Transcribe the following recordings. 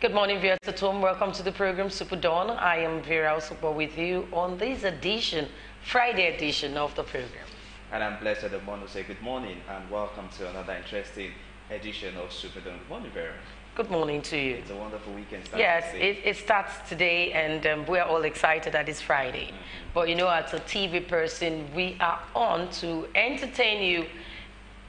Good morning, viewers at home. Welcome to the program Superdawn. I am Vera Super with you on this edition, Friday edition of the program. And I'm blessed that I want to say good morning and welcome to another interesting edition of Superdawn. Good morning, Vera. Good morning to you. It's a wonderful weekend. Yes, it starts today, and we're all excited that it's Friday. But you know, as a TV person, we are on to entertain you,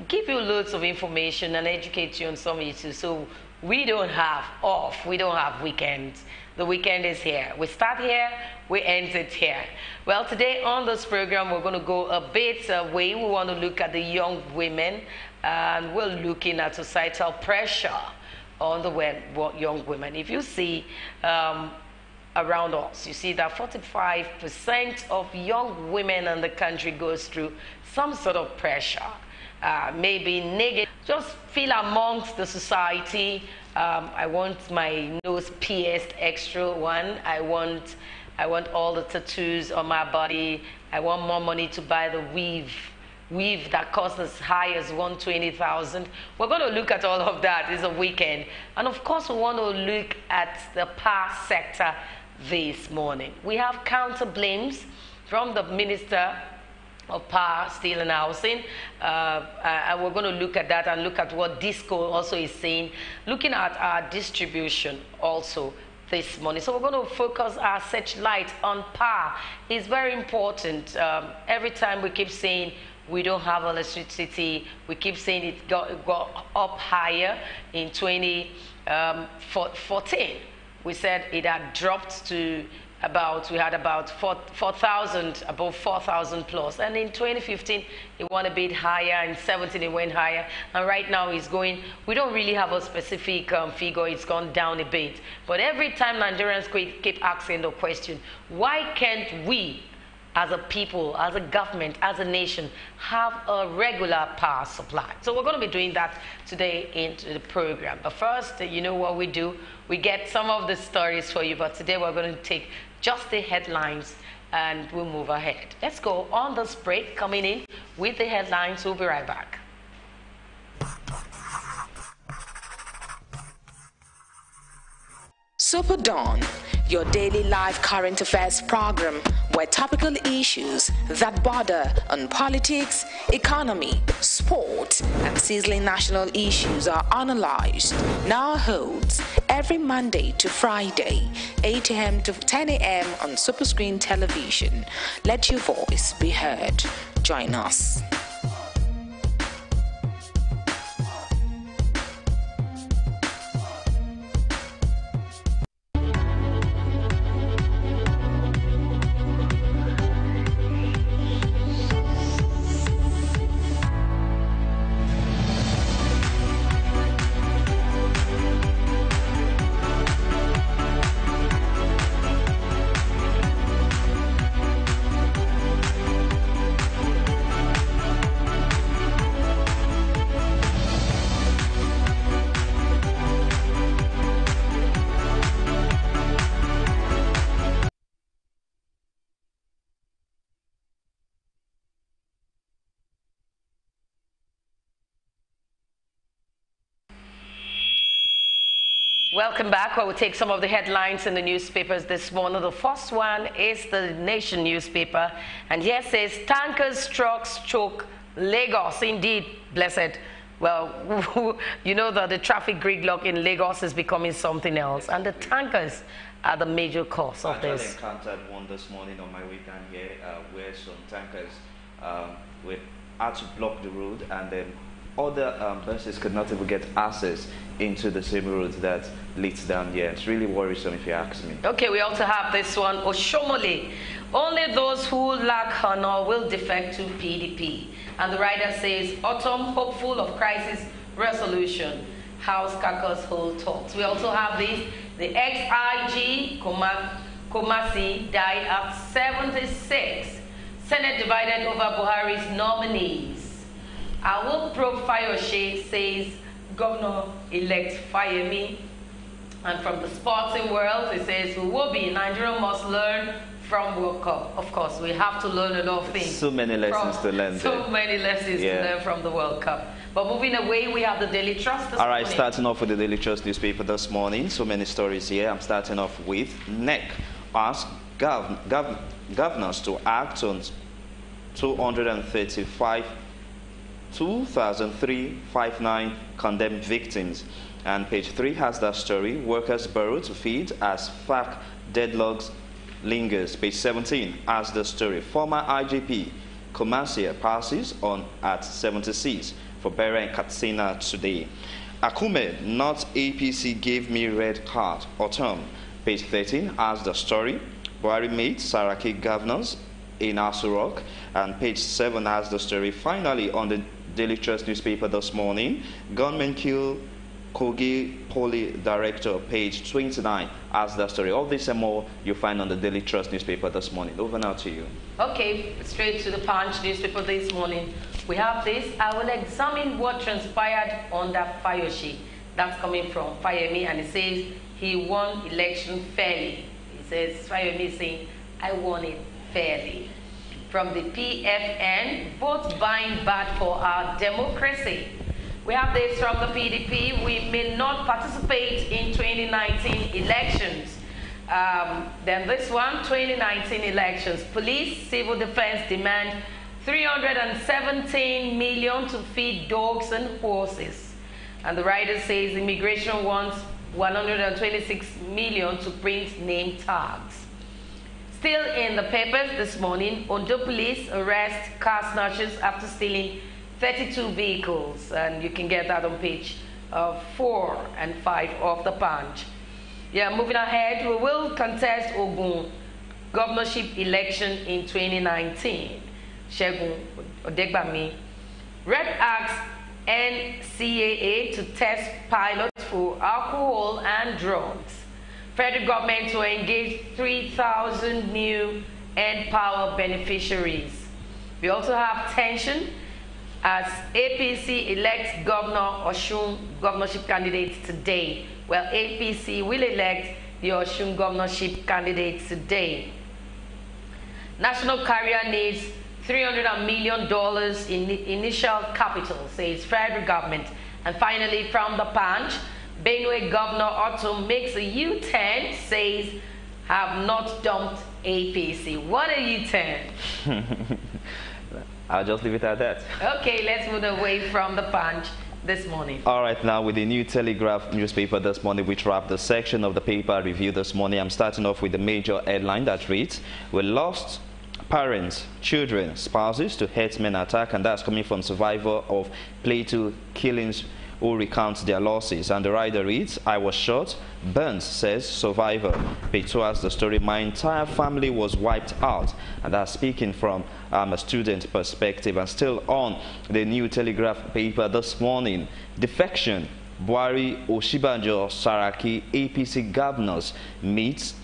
give you loads of information, and educate you on some issues. So we don't have off. We don't have weekends. The weekend is here. We start here, we end it here. Well, today on this program, we're going to go a bit away. We want to look at the young women, and we're looking at societal pressure on the young women. If you see around us, you see that 45% of young women in the country goes through some sort of pressure. Maybe negative, just feel amongst the society. I want my nose pierced extra one. I want all the tattoos on my body. I want more money to buy the weave that costs as high as 120,000. We're going to look at all of that. It's a weekend. And of course, we want to look at the power sector this morning. We have counter blames from the Minister of Power, Steel and Housing, and we're going to look at that and look at what DISCO also is saying, looking at our distribution also this morning. So we're going to focus our searchlight on power. It's very important. Every time we keep saying we don't have electricity, we keep saying it got up higher. In 2014. We said it had dropped to we had about 4,000, above 4,000 plus. And in 2015, it went a bit higher. In 17, it went higher. And right now, it's going, we don't really have a specific figure. It's gone down a bit. But every time Nigerians keep asking the question, why can't we, as a people, as a government, as a nation, have a regular power supply? So we're going to be doing that today into the program. But first, you know what we do? We get some of the stories for you, but today we're going to take just the headlines and we'll move ahead. Let's go on this break, coming in with the headlines. We'll be right back. Superdawn, your daily live current affairs program where topical issues that border on politics, economy, sport, and sizzling national issues are analyzed. Now holds every Monday to Friday, 8 a.m. to 10 a.m. on Superscreen television. Let your voice be heard. Join us. Welcome back, where we'll take some of the headlines in the newspapers this morning. The first one is the Nation newspaper, and here says, tankers, trucks choke Lagos. Indeed, blessed. Well, you know that the traffic gridlock in Lagos is becoming something else, and the tankers are the major cause of this. I encountered one this morning on my way down here where some tankers had to block the road, and then other buses could not even get access into the same road that leads down here. It's really worrisome if you ask me. Okay, we also have this one, Oshomole. Only those who lack honor will defect to PDP. And the writer says, autumn hopeful of crisis resolution. House caucus hold talks. We also have this, the ex-IG Kumasi died at 76. Senate divided over Buhari's nominees. I will probe Fayoshe, says Governor-elect Fayemi. And from the sporting world, it says, who will be Nigeria must learn from World Cup. Of course, we have to learn a lot of things. So many lessons to learn. So many lessons to learn from the World Cup. But moving away, we have the Daily Trust this All right, morning. starting off with the Daily Trust newspaper this morning. So many stories here. I'm starting off with NEC asks governors to act on 2,359 condemned victims. And page 3 has that story. Workers borrow to feed as FARC deadlocks lingers. Page 17 has the story. Former IGP Komasia passes on at 76 for burial in Katsina today. Akume, not APC, gave me red card or term. Page 13 has the story. Buhari meets Saraki governors in Aso Rock. And page 7 has the story. Finally, on the Daily Trust newspaper this morning, gunmen kill Kogi Poly Director. Page 29 has the story. All this and more you find on the Daily Trust newspaper this morning. Over now to you. Okay, straight to the Punch newspaper this morning. We have this. I will examine what transpired under Fayoshi. That's coming from Fayemi, and it says he won election fairly. He says, Fayemi saying, I won it fairly. From the PFN, votes buying bad for our democracy. We have this from the PDP. We may not participate in 2019 elections. Then this one, 2019 elections. Police, civil defense demand 317 million to feed dogs and horses. And the writer says immigration wants 126 million to print name tags. Still in the papers this morning, Ondo police arrest car snatchers after stealing 32 vehicles. And you can get that on page 4 and 5 of the Punch. Yeah, moving ahead, we will contest Ogun governorship election in 2019. Shegun Odegbami. Red asks NCAA to test pilots for alcohol and drugs. Federal government to engage 3,000 new N-Power beneficiaries. We also have tension as APC elects Governor Osun governorship candidates today. Well, APC will elect the Osun governorship candidates today. National carrier needs $300 million in initial capital, says federal government. And finally, from the Punch, Benue Governor Otto makes a U-turn, says, have not dumped APC. What a U-turn. I'll just leave it at that. Okay, let's move away from the Punch this morning. All right, now with the New Telegraph newspaper this morning, which wrapped the section of the paper review this morning. I'm starting off with the major headline that reads, we lost parents, children, spouses to herdsmen attack, and that's coming from survivor of Plateau killings who recounts their losses. And the writer reads, I was shot, Burns says survivor. Page 2 has the story, my entire family was wiped out. And that's speaking from a student perspective. And still on the New Telegraph paper this morning, defection, Buhari, Oshibanjo, Saraki, APC governors meet.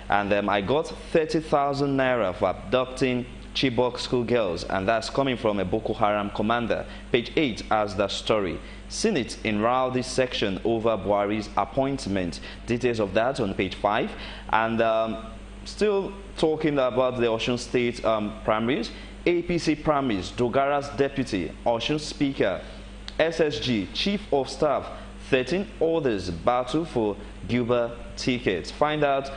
And I got 30,000 naira for abducting Chibok schoolgirls, and that's coming from a Boko Haram commander. Page 8 has the story. Senate in rowdy section over Buhari's appointment. Details of that on page 5. And still talking about the Osun State primaries. APC primaries, Dogara's deputy, Osun Speaker, SSG, Chief of Staff, 13 others battle for Guba tickets. Find out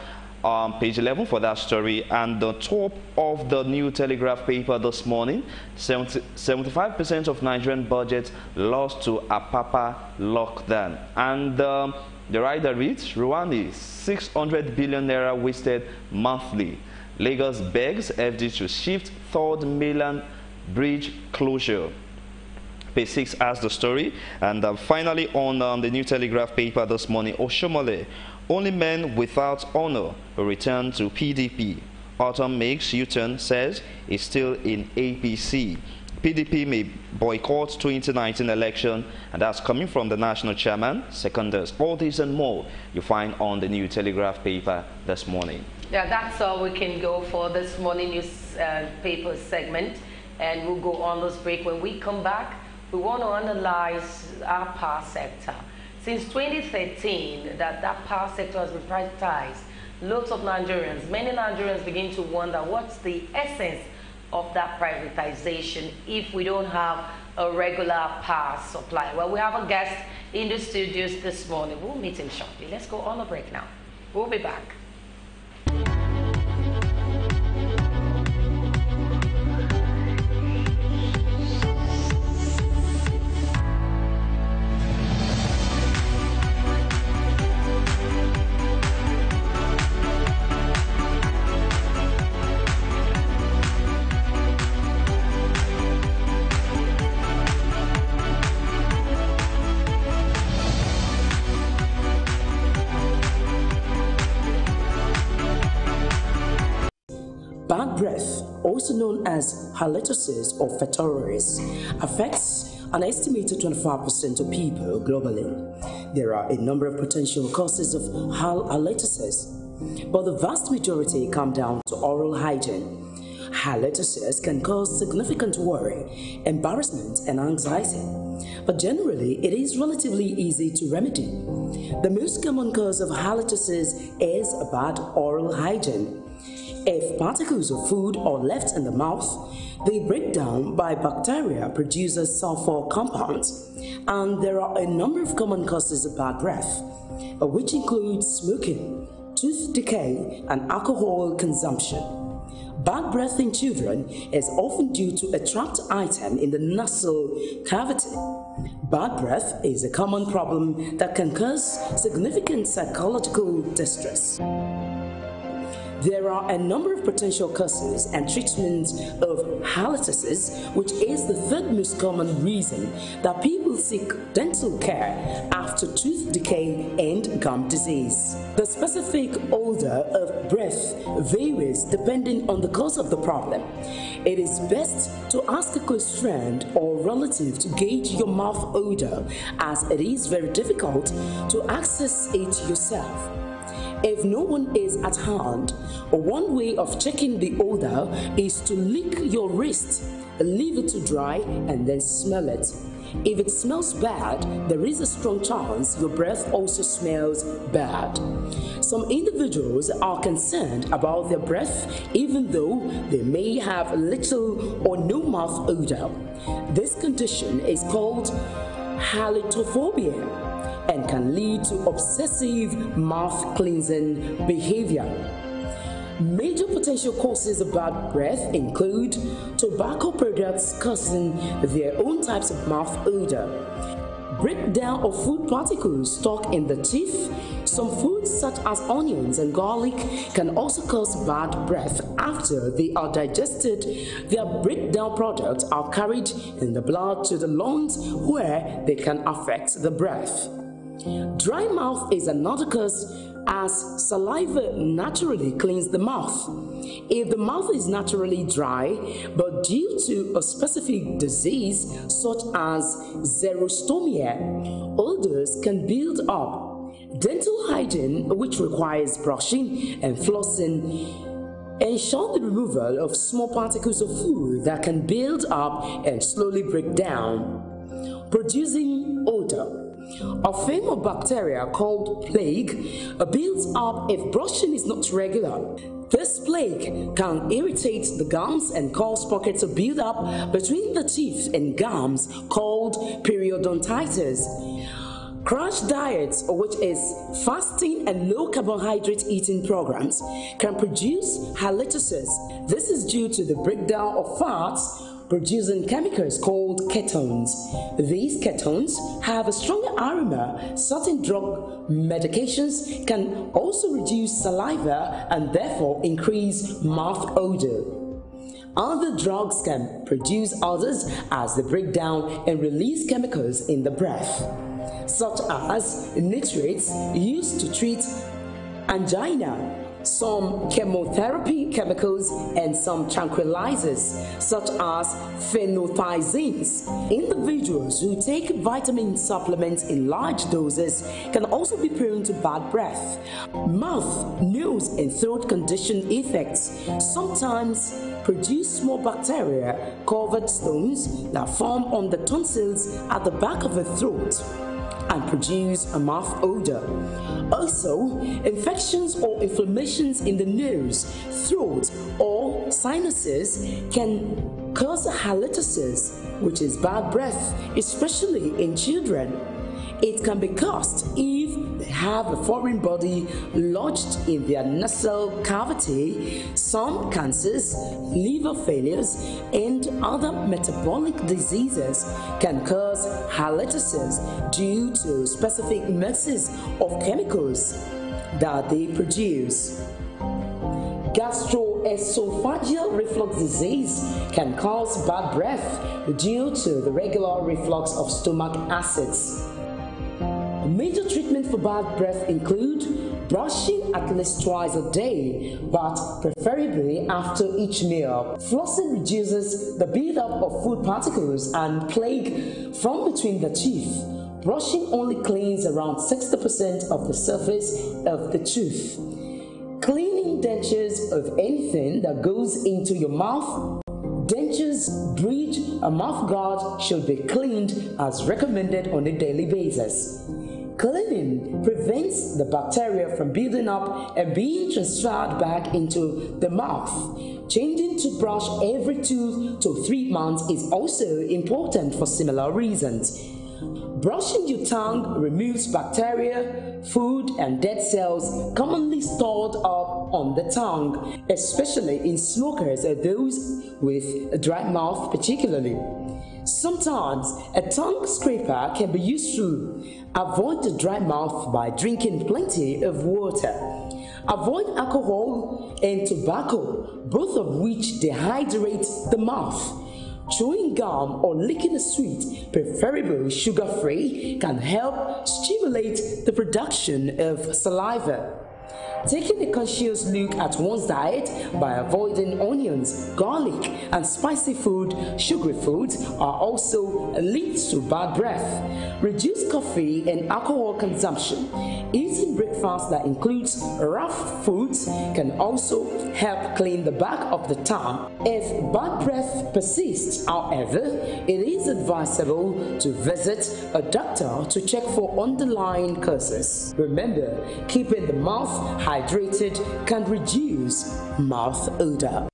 page 11 for that story. And the top of the New Telegraph paper this morning, 75% of Nigerian budget lost to Apapa lockdown. And the writer reads, Rwanda, 600 billion naira wasted monthly. Lagos begs FD to shift third mainland bridge closure. Page 6 has the story. And finally on the New Telegraph paper this morning, Oshomole, only men without honor will return to PDP. Autumn makes U-turn, says is still in APC. PDP may boycott 2019 election, and that's coming from the national chairman, Secondus. All this and more you find on the New Telegraph paper this morning. Yeah, that's all we can go for this morning news paper segment, and we'll go on this break. When we come back, we want to analyze our power sector. Since 2013, that power sector has been privatized. Lots of Nigerians, many Nigerians begin to wonder what's the essence of that privatization if we don't have a regular power supply? Well, we have a guest in the studios this morning. We'll meet him shortly. Let's go on a break now. We'll be back. Bad breath, also known as halitosis or fetosis, affects an estimated 25% of people globally. There are a number of potential causes of halitosis, but the vast majority come down to oral hygiene. Halitosis can cause significant worry, embarrassment, and anxiety, but generally it is relatively easy to remedy. The most common cause of halitosis is bad oral hygiene. If particles of food are left in the mouth, they break down by bacteria producing sulfur compounds, and there are a number of common causes of bad breath, which include smoking, tooth decay, and alcohol consumption. Bad breath in children is often due to a trapped item in the nasal cavity. Bad breath is a common problem that can cause significant psychological distress. There are a number of potential causes and treatments of halitosis, which is the third most common reason that people seek dental care after tooth decay and gum disease. The specific odor of breath varies depending on the cause of the problem. It is best to ask a close friend or relative to gauge your mouth odor, as it is very difficult to access it yourself. If no one is at hand, one way of checking the odor is to lick your wrist, leave it to dry, and then smell it. If it smells bad, there is a strong chance your breath also smells bad. Some individuals are concerned about their breath even though they may have little or no mouth odor. This condition is called halitophobia and can lead to obsessive mouth cleansing behavior. Major potential causes of bad breath include tobacco products causing their own types of mouth odor, breakdown of food particles stuck in the teeth. Some foods such as onions and garlic can also cause bad breath. After they are digested, their breakdown products are carried in the blood to the lungs where they can affect the breath. Dry mouth is another cause, as saliva naturally cleans the mouth. If the mouth is naturally dry, but due to a specific disease such as xerostomia, odors can build up. Dental hygiene, which requires brushing and flossing, ensure the removal of small particles of food that can build up and slowly break down, producing odor. A form of bacteria called plaque builds up if brushing is not regular. This plaque can irritate the gums and cause pockets of build-up between the teeth and gums called periodontitis. Crash diets, which is fasting and low carbohydrate eating programs, can produce halitosis. This is due to the breakdown of fats producing chemicals called ketones. These ketones have a stronger aroma. Certain drug medications can also reduce saliva and therefore increase mouth odor. Other drugs can produce others as they break down and release chemicals in the breath, such as nitrates used to treat angina, some chemotherapy chemicals, and some tranquilizers such as phenothiazines. Individuals who take vitamin supplements in large doses can also be prone to bad breath. Mouth, nose, and throat condition effects sometimes produce small bacteria covered stones that form on the tonsils at the back of the throat and produce a mouth odor. Also, infections or inflammations in the nose, throat, or sinuses can cause halitosis, which is bad breath, especially in children. It can be caused if they have a foreign body lodged in their nasal cavity. Some cancers, liver failures, and other metabolic diseases can cause halitosis due to specific mixes of chemicals that they produce. Gastroesophageal reflux disease can cause bad breath due to the regular reflux of stomach acids. Major treatment for bad breath include brushing at least twice a day, but preferably after each meal. Flossing reduces the buildup of food particles and plaque from between the teeth. Brushing only cleans around 60% of the surface of the tooth. Cleaning dentures of anything that goes into your mouth. Dentures, bridge, and mouth guard should be cleaned as recommended on a daily basis. Cleaning prevents the bacteria from building up and being transferred back into the mouth. Changing toothbrush every 2 to 3 months is also important for similar reasons. Brushing your tongue removes bacteria, food, and dead cells commonly stored up on the tongue, especially in smokers or those with a dry mouth particularly. Sometimes a tongue scraper can be useful. Avoid the dry mouth by drinking plenty of water. Avoid alcohol and tobacco, both of which dehydrate the mouth. Chewing gum or licking a sweet, preferably sugar-free, can help stimulate the production of saliva. Taking a conscious look at one's diet by avoiding onions, garlic, and spicy food, sugary foods are also leads to bad breath. Reduce coffee and alcohol consumption. Eating breakfast that includes rough foods can also help clean the back of the tongue. If bad breath persists, however, it is advisable to visit a doctor to check for underlying causes. Remember, keeping the mouth hydrated can reduce mouth odor.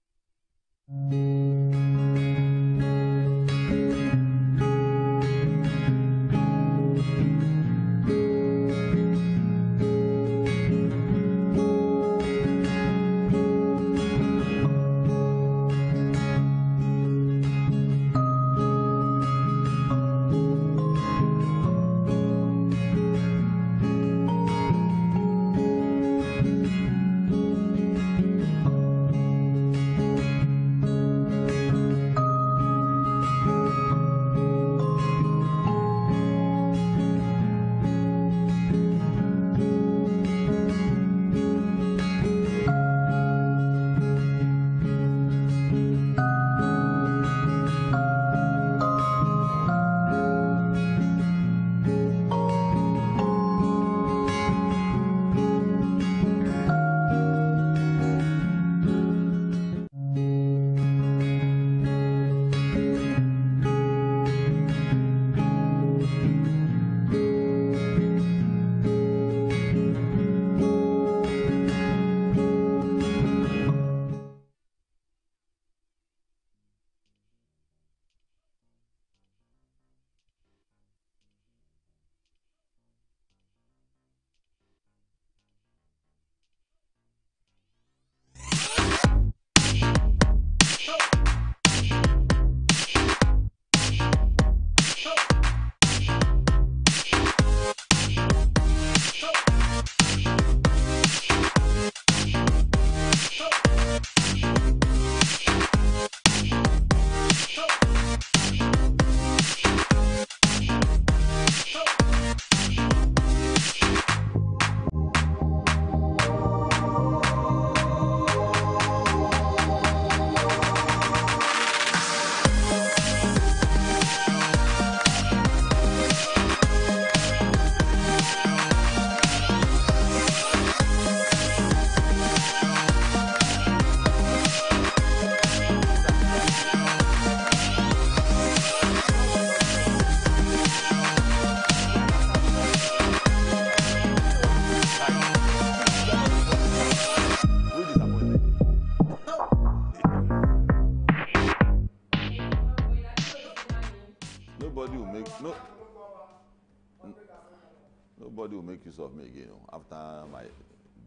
Nobody will make use of me again after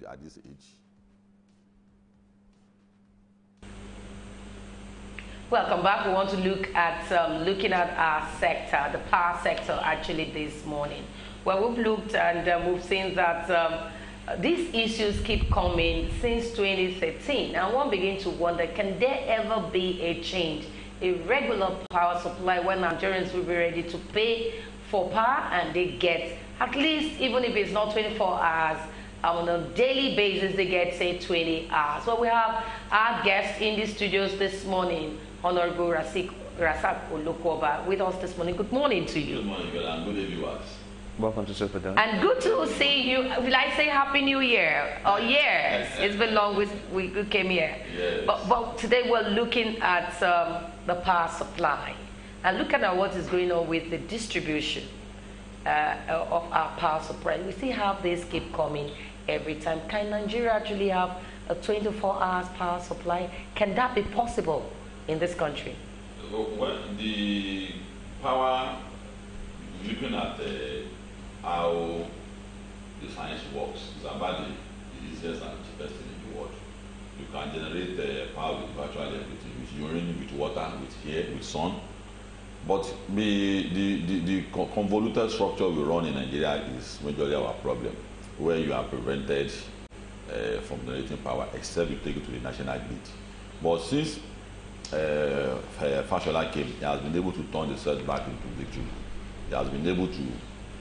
at this age. Welcome back. We want to look at looking at our sector, the power sector, actually this morning. Well, we've looked and we've seen that these issues keep coming since 2013, and one begins to wonder: can there ever be a change, a regular power supply, when Nigerians will be ready to pay for power and they get at least, even if it's not 24 hours, on a daily basis, they get, say, 20 hours. So we have our guest in the studios this morning, Honorable Rasak Olokoba, with us this morning. Good morning to you. Good morning, girl, and good day, viewers. Welcome to Superdawn. And good to see you. Will I say Happy New Year? Oh, yes. It's been long we came here. Yes. But today we're looking at the power supply and looking at what is going on with the distribution of our power supply. We see how this keep coming every time. Can Nigeria actually have a 24 hours power supply? Can that be possible in this country? Well, the power, looking at how the science works, is about the easiest and cheapest thing in the world. You can generate power with virtually everything, with urine, with water, with air, with sun. But the convoluted structure we run in Nigeria is majorly our problem, where you are prevented from generating power except you take it to the national grid. But since Fashola came, he has been able to turn the setback into victory. He has been able to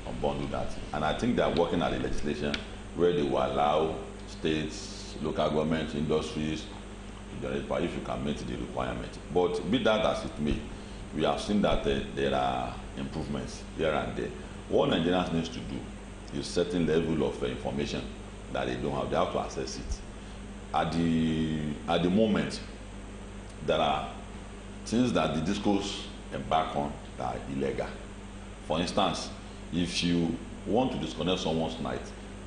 unbundle that. And I think they are working at the legislation where they will allow states, local governments, industries to generate power if you can meet the requirement. But be that as it may, we have seen that there are improvements here and there. What Nigerians need to do is certain level of information that they don't have. They have to access it. At the moment, there are things that the discos embark on that are illegal. For instance, if you want to disconnect someone's night,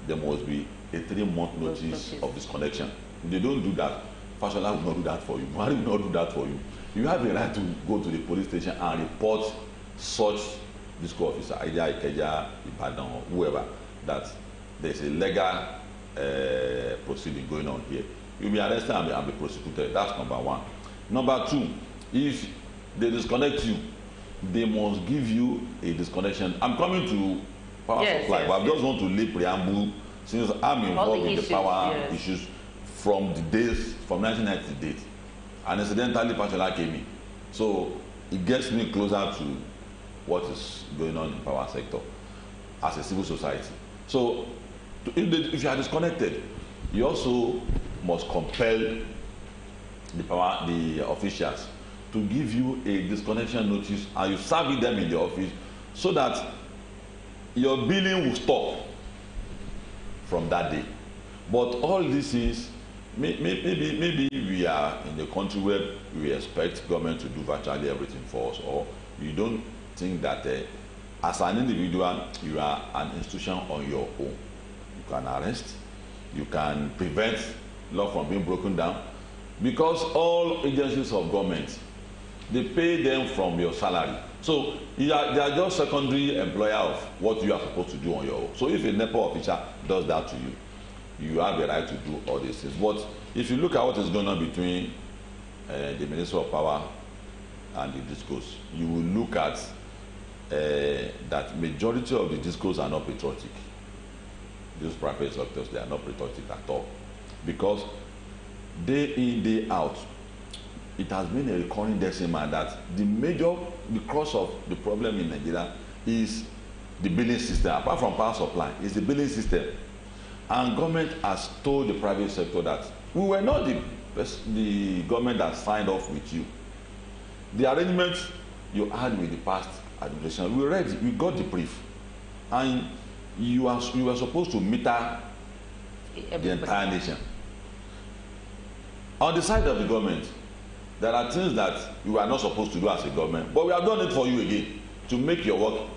there must be a 3-month notice of disconnection. If they don't do that, Fashola will not do that for you. Buhari will not do that for you. You have a right to go to the police station and report such disco officer, either Ikeja, Ibadan, or whoever, that there's a legal proceeding going on here. You'll be arrested and be prosecuted. That's number one. Number two, if they disconnect you, they must give you a disconnection. I'm coming to power supply, but I just want to lay preamble, since I'm involved in the power issues from the days, from 1990 to date. And incidentally, Fashola came in. So it gets me closer to what is going on in the power sector as a civil society. So if you are disconnected, you also must compel the officials to give you a disconnection notice, and you serve them in the office so that your billing will stop from that day. But all this is maybe we are in a country where we expect government to do virtually everything for us, or you don't think that as an individual you are an institution on your own. You can arrest, you can prevent law from being broken down, because all agencies of government, they pay them from your salary. So they are just secondary employer of what you are supposed to do on your own. So if a NEPA official does that to you, you have the right to do all these things. But if you look at what is going on between the Minister of Power and the discos, you will look at that majority of the discos are not patriotic. These private sectors, they are not patriotic at all. Because day in, day out, it has been a recurring decimal that the cause of the problem in Nigeria is the billing system. Apart from power supply, it's the billing system. And government has told the private sector that we were not the government that signed off with you. The arrangement you had with the past administration, we got the brief, and you were supposed to meter the entire nation. On the side of the government, there are things that you are not supposed to do as a government, but we have done it for you again to make your work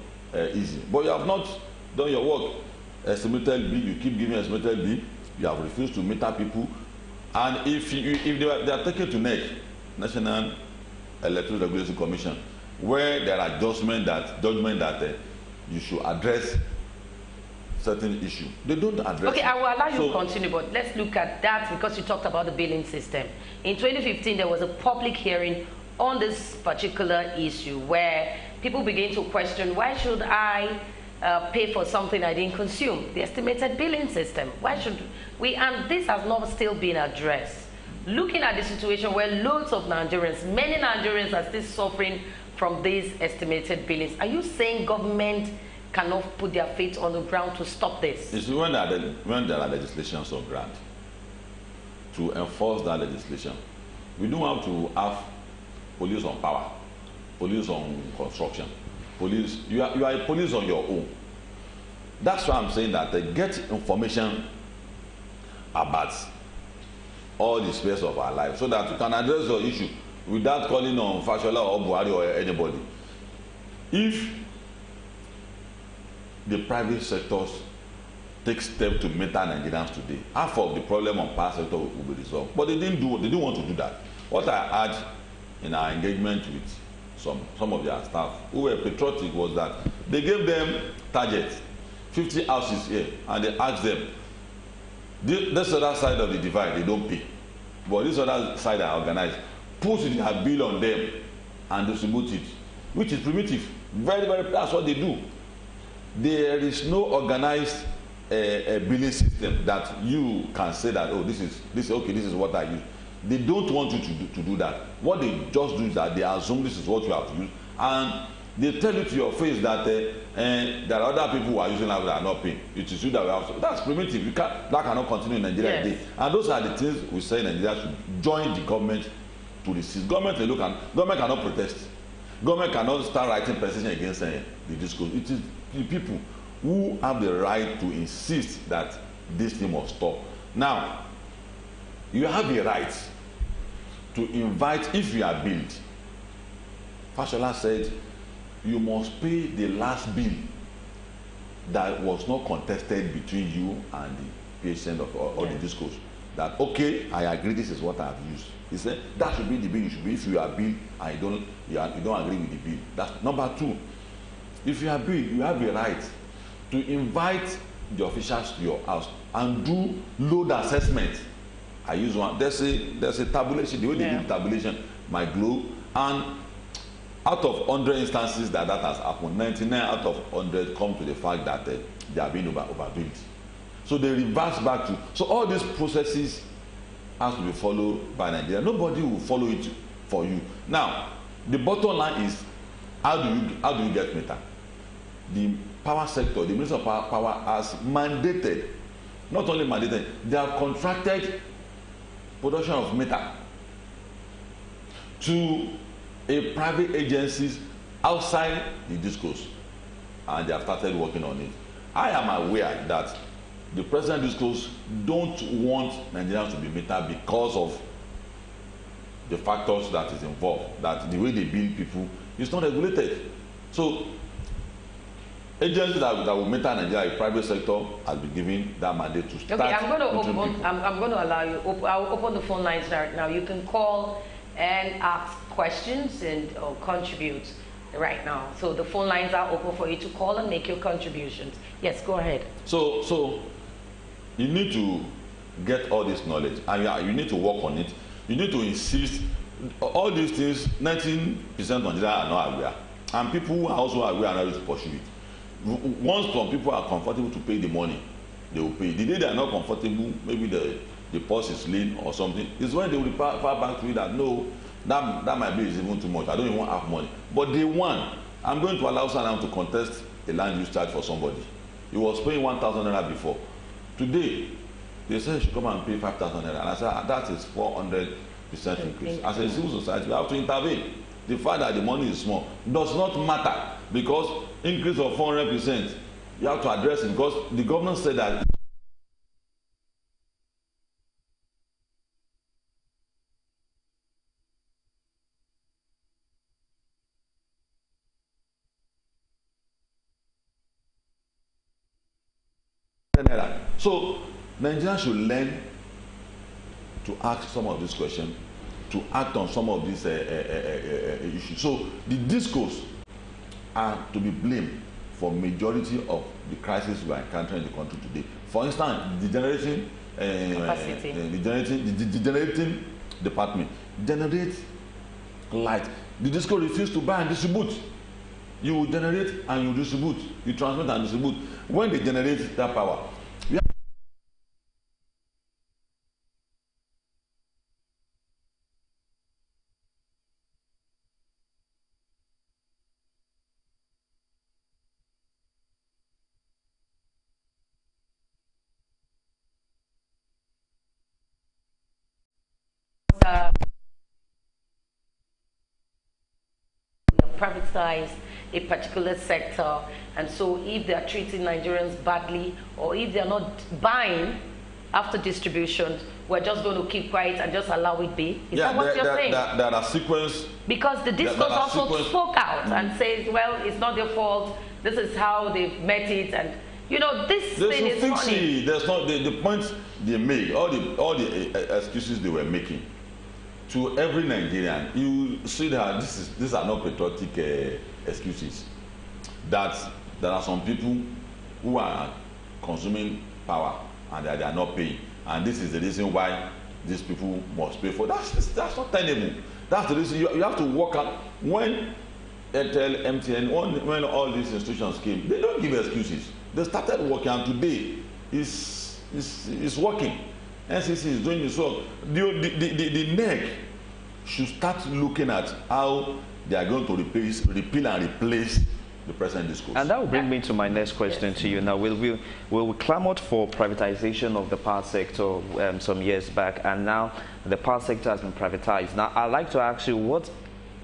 easy. But you have not done your work. Estimated bill, you keep giving estimated bill, you have refused to meter people, and if they are taken to NEC, National Electoral Regulatory Commission, where there are judgment that you should address certain issue. They don't address Okay, it. I will allow you to continue, but let's look at that because you talked about the billing system. In 2015, there was a public hearing on this particular issue where people began to question, why should I pay for something I didn't consume? The estimated billing system. Why should we? And this has not still been addressed. Looking at the situation where loads of Nigerians, many Nigerians are still suffering from these estimated billings, are you saying government cannot put their feet on the ground to stop this? You see, when there are legislations on ground to enforce that legislation, we don't have to have police on power, police on construction, police. You are a police on your own. That's why I'm saying that get information about all the space of our life so that you can address your issue without calling on Fashola or Buhari or anybody. If the private sectors take steps to mentor Nigerians today, half of the problem on power sector will be resolved. But they didn't want to do that. What I heard in our engagement with some of their staff who were patriotic was that they gave them targets, 50 houses here, and they asked them, this other side of the divide, they don't pay. But this other side are organized. Put their bill on them and distribute it, which is primitive. Very, very, that's what they do. There is no organized billing system that you can say that, oh, this is what I use. They don't want you to do that. What they just do is that they assume this is what you have to use, and they tell you to your face that there are other people who are using that are not paying. It is you that we have to. That's primitive. That cannot continue in Nigeria today. And those are the things we say Nigeria should join the government to resist. Government cannot protest. Government cannot start writing petition against the discourse. It is the people who have the right to insist that this thing must stop. Now, you have the right to invite, if you are billed. Fashola said you must pay the last bill that was not contested between you and the patient or the discourse. That, okay, I agree, this is what I have used. He said that should be the bill you should be. If you are billed and you don't agree with the bill. That's number two. If you are billed, you have a right to invite the officials to your house and do load assessment. I use one. There's a tabulation. The way they do the tabulation, my glow, and out of 100 instances that has happened, 99 out of 100 come to the fact that they are being overbilled. So they reverse back to. So all these processes has to be followed by Nigeria. Nobody will follow it for you. Now, the bottom line is, how do you get meter? The power sector, the Minister of Power has mandated, not only mandated, they have contracted production of meter to a private agencies outside the discourse, and they have started working on it. I am aware that the present discourse don't want Nigerians to be metered because of the factors that is involved, that the way they bill people is not regulated. So agencies that will meter Nigeria, a private sector, has been given that mandate to start. Okay, I'm going to allow you. I'll open the phone lines right now. You can call and ask questions and or contribute right now. So the phone lines are open for you to call and make your contributions. Yes, go ahead. So you need to get all this knowledge, and you need to work on it. You need to insist. All these things, 19% of Nigeria are not aware, and people who are also aware are not able to pursue it. Once some people are comfortable to pay the money, they will pay. The day they are not comfortable, maybe the purse is lean or something, is when they will refer back to you that no, that my bill is even too much. I don't even have money. But day one, I'm going to allow someone to contest a land use charge for somebody. He was paying 1,000 naira before. Today, they say you should come and pay 5,000 naira. And I said, that is 400% increase. As a civil society, we have to intervene. The fact that the money is small does not matter, because increase of 400%, you have to address it, because the government said that so Nigerians should learn to ask some of these questions, to act on some of these issues. So the discourse are to be blamed for majority of the crisis we are encountering in the country today. For instance, the generating department generates light. The disco refuse to buy and distribute. You will generate and you distribute. You transmit and distribute. When they generate that power, we have privatize a particular sector, and so if they are treating Nigerians badly, or if they are not buying after distribution, we're just going to keep quiet and just allow it be. Is that what you're saying? There are sequence. Because the discourse also spoke out and says, well, it's not their fault. This is how they've met it, and you know this thing is funny. There's not the points they made, all the excuses they were making. To every Nigerian, you see that these are not patriotic excuses. That there are some people who are consuming power and they are not paying, and this is the reason why these people must pay for. That's not tenable. That's the reason you have to work out. When Airtel, MTN, when all these institutions came, they don't give excuses. They started working, and today is working. NCC is doing this work. The NEC should start looking at how they are going to repeal and replace the present discourse. And that will bring me to my next question to you. Now, we clamored for privatization of the power sector some years back, and now the power sector has been privatized. Now, I'd like to ask you, what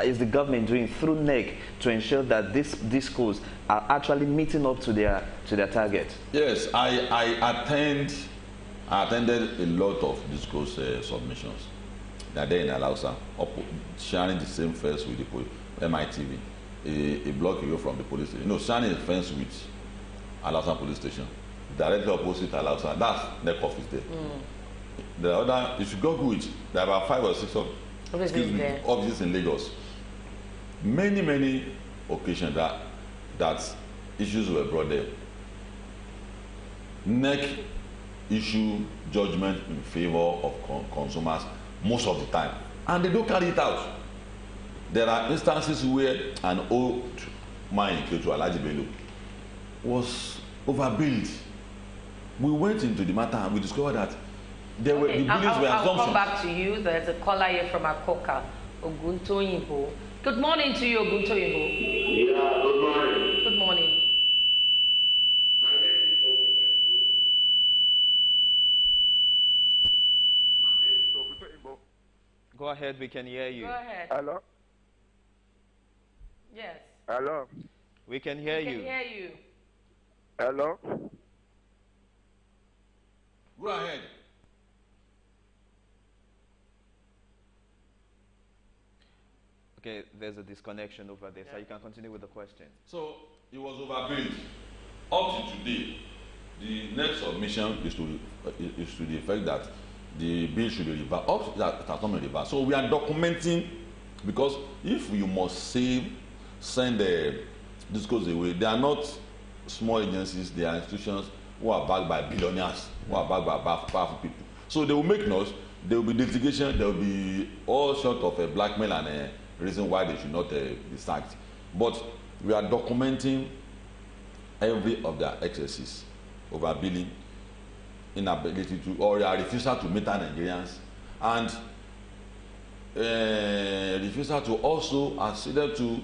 is the government doing through NEC to ensure that this discourse are actually meeting up to their target? Yes, I attended a lot of discourse submissions. They are there in Alausa, sharing the same fence with the MITV, a block away from the police station. You know, sharing a fence with Alausa police station, directly opposite Alausa. That's NEC office there. The other, if you go with, there are about 5 or 6 offices in Lagos. Many occasions that issues were brought there. NEC issue judgment in favor of consumers most of the time, and they don't carry it out. There are instances where an old mine in Ketu, Alhaji Bello, was overbuilt. We went into the matter and we discovered that the buildings were assumptions. I'll come back to you. There's a caller here from Akoka, Oguntoyinbo. Good morning to you, Oguntoyinbo. Yeah, good morning. Good morning. Go ahead, we can hear you. Go ahead. Hello? Yes. Hello? We can hear you. We can hear you. Hello? Go ahead. Okay, there's a disconnection over there, so you can continue with the question. So it was overbuilt. Up to today, the next submission is to the effect that the bill should be reversed. Up to that, it has not been reversed. So we are documenting, because if you must send this goes away, they are not small agencies, they are institutions who are backed by billionaires, who are backed by powerful people. So they will make noise, there will be litigation, there will be all sorts of blackmail and reason why they should not be sacked. But we are documenting every of their excesses, overbilling, inability to, or a refusal to meet Nigerians, and refusal to also accede to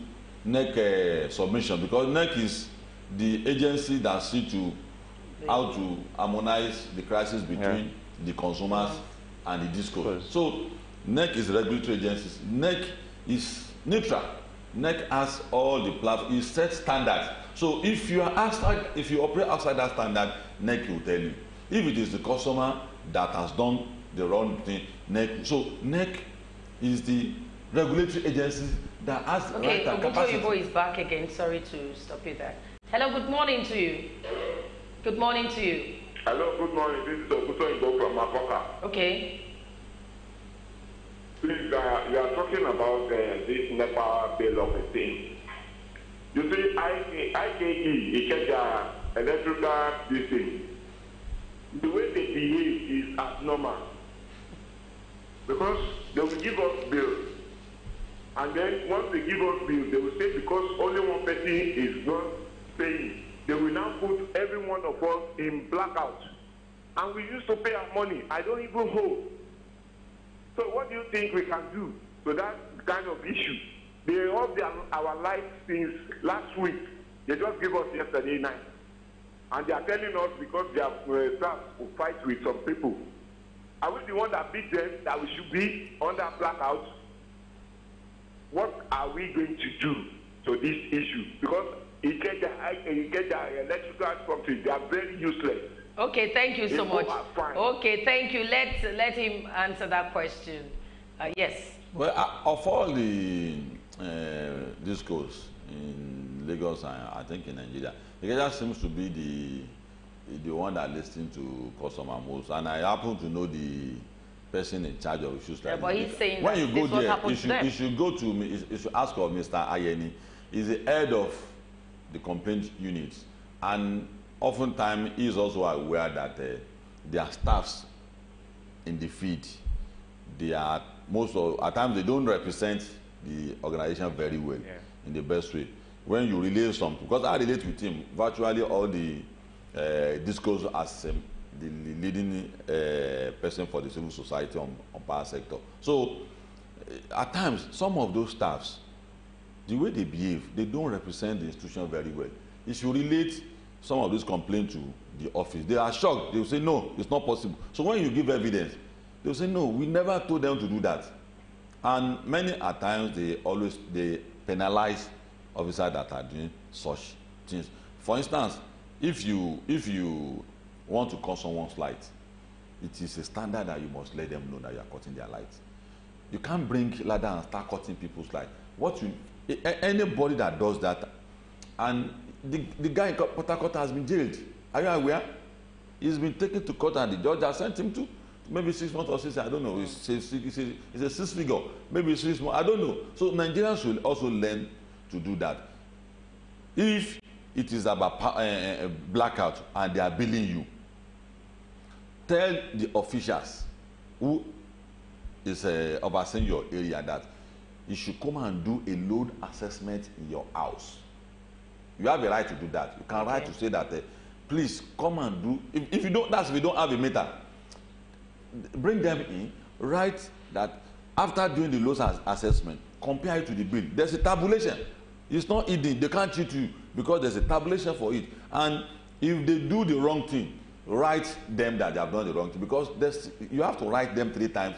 NEC submission, because NEC is the agency that sees to how to harmonize the crisis between the consumers and the discourse. So NEC is regulatory agencies. NEC is neutral. NEC has all the platform. It sets standards. So if you are outside, if you operate outside that standard, NEC will tell you. If it is the customer that has done the wrong thing, NEC. So NEC is the regulatory agency that has right and capacity. Oguntoyinbo is back again. Sorry to stop you there. Hello, good morning to you. Good morning to you. Hello, good morning. This is Oguntoyinbo from Akoka. Okay. Please, you are talking about this NEPA bill of a thing. You see, IKE, it gets their electrical this thing. The way they behave is abnormal. Because they will give us bills. And then once they give us bills, they will say because only one person is not paying, they will now put every one of us in blackout. And we used to pay our money. I don't even hold. So what do you think we can do to that kind of issue? They off our lights since last week. They just gave us yesterday night. And they are telling us because their staff will fight with some people. Are we the one that beat them that we should be under blackout? What are we going to do to this issue? Because you get the electrical something, they are very useless. Okay, thank you so much. Okay, thank you. Let him answer that question. Yes. Well, of all the discourse in Lagos and I think in Nigeria, Nigeria seems to be the one that listens to customer most. And I happen to know the person in charge of issues like but he's saying when that you go there, you should go to me. You should ask of Mr. Ayeni. He's the head of the complaint unit, and oftentimes he is also aware that their staffs in the field, they are at times they don't represent the organization very well in the best way. When you relay something, because I relate with him, virtually all the discourse as the leading person for the civil society on power sector. So at times, some of those staffs, the way they behave, they don't represent the institution very well. If you relate some of these complaints to the office, they are shocked. They will say, no, it's not possible. So when you give evidence, they will say, no, we never told them to do that. And many at times, they penalize officers that are doing such things. For instance, if you want to cut someone's light, it is a standard that you must let them know that you are cutting their light. You can't bring ladder and start cutting people's light. Anybody that does that, and the guy in Port Harcourt has been jailed. Are you aware? He's been taken to court and the judge has sent him to maybe 6 months or 6. I don't know. It's a 6 figure. Maybe 6 months. I don't know. So Nigerians should also learn to do that. If it is about blackout and they are billing you, tell the officials who is overseeing your area that you should come and do a load assessment in your house. You have a right to do that. You can write to say that, please come and do. If you don't, if you don't have a meter, bring them in. Write that after doing the load assessment, compare it to the bill. There's a tabulation. It's not hidden. They can't cheat you because there's a tabulation for it. And if they do the wrong thing, write them that they have done the wrong thing, because you have to write them 3 times.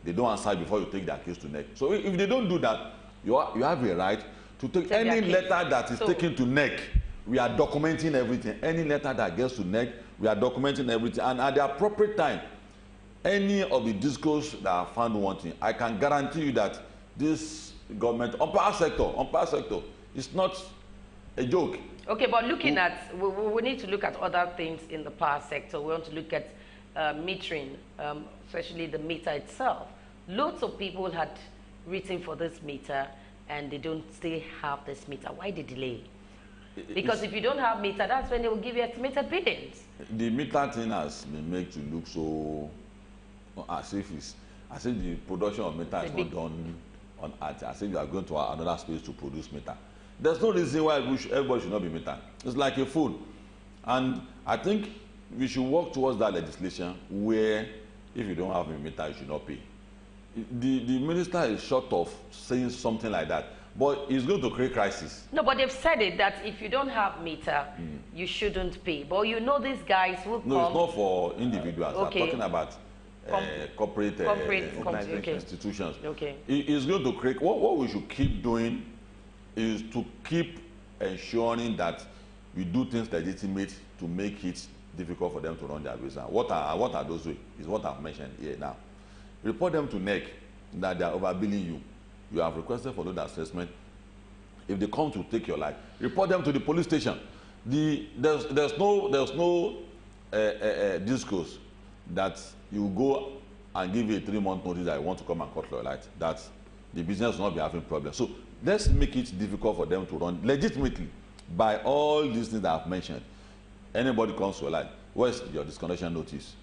They don't answer before you take their case to NEC. So if they don't do that, you have a right to take any letter that is taken to NEC. We are documenting everything. Any letter that gets to NEC, we are documenting everything. And at the appropriate time, any of the discourse that are found wanting, I can guarantee you that this government on power sector, it's not a joke. Okay, but looking at, we need to look at other things in the power sector. We want to look at metering, especially the meter itself. Lots of people had written for this meter and they don't still have this meter. Why the delay? Because if you don't have meter, that's when they will give you estimated billings. The meter thing has been made to look so as if the production of meter is not done on Earth. As if you are going to another space to produce meter. There's no reason why everybody should not be meter. It's like a phone. And I think we should work towards that legislation where if you don't have a meter, you should not pay. The minister is short of saying something like that, but it's going to create crisis. No, but they've said it that if you don't have meter, you shouldn't pay. But you know these guys who come... No, it's not for individuals. Okay. I'm talking about corporate institutions. Okay. It's going to create... What we should keep doing is to keep ensuring that we do things legitimate to make it difficult for them to run their business. What are those ways? Is what I've mentioned here now. Report them to NEC that they are overbilling you. You have requested for load assessment. If they come to take your life, report them to the police station. There's no discourse that you go and give a 3-month notice that you want to come and cut your light. That the business will not be having problems. So let's make it difficult for them to run legitimately by all these things that I've mentioned. Anybody comes to your line, where's your disconnection notice?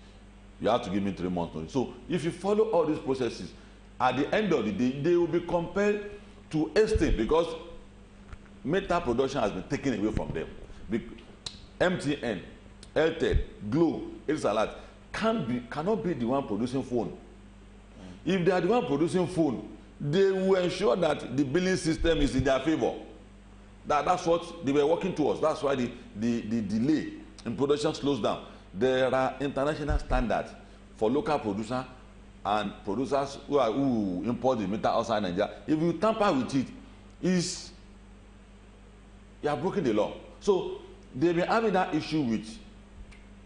You have to give me 3 months notice. So if you follow all these processes, at the end of the day, they will be compelled to estate because metal production has been taken away from them. MTN, Airtel, Glo, Etisalat cannot be the one producing phone. If they are the one producing phone, they will ensure that the billing system is in their favor. That's what they were working towards. That's why the delay in production slows down. There are international standards for local producers and producers who import the metal outside Nigeria. If you tamper with it, you are breaking the law. So they've been having that issue with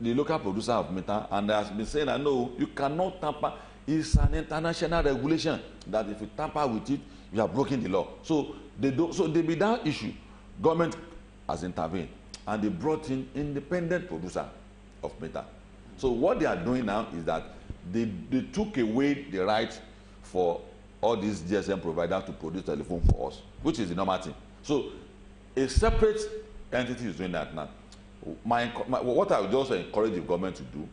the local producer of metal, and they have been saying that no, you cannot tamper. It's an international regulation that if you tamper with it, you are breaking the law. So they don't. So they be that issue. Government has intervened, and they brought in independent producer of metal. So what they are doing now is that they took away the right for all these GSM providers to produce telephone for us, which is the normal thing. So a separate entity is doing that now. What I would also encourage the government to do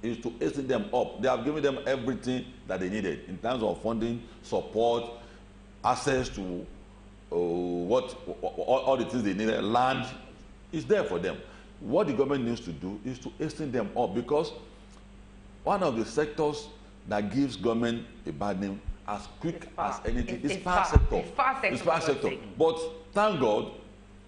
is to hasten them up. They have given them everything that they needed in terms of funding, support, access to all the things they needed. Land is there for them. What the government needs to do is to hasten them up, because one of the sectors that gives government a bad name as quick as anything is power sector. It's power sector. But thank God,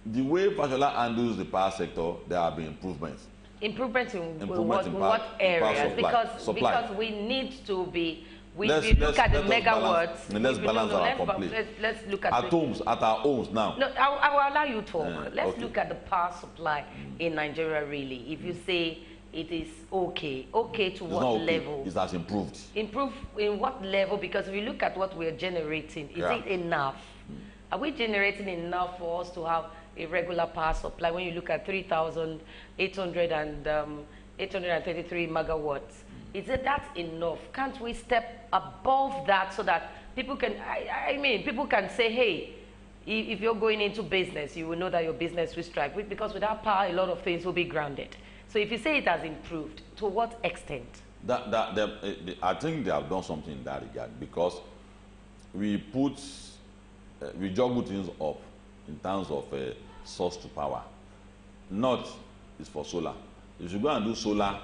the way Fashola handles the power sector, there have been improvements. Improvements in what areas? Because we need to be. We look at the megawatts. Let's balance our complete. Let's look at our homes now. No, I will allow you to talk. Let's look at the power supply in Nigeria. Really, if you say it is okay to what level? It has improved. Improved in what level? Because if you look at what we are generating, is it enough? Are we generating enough for us to have a regular power supply? When you look at 3,833 megawatts, is it that enough? Can't we step above that so that people can, I mean, people can say, hey, if you're going into business, you will know that your business will strive. Because without power, a lot of things will be grounded. So if you say it has improved, to what extent? I think they have done something in that regard, because we juggle things up in terms of source to power. North is for solar. If you go and do solar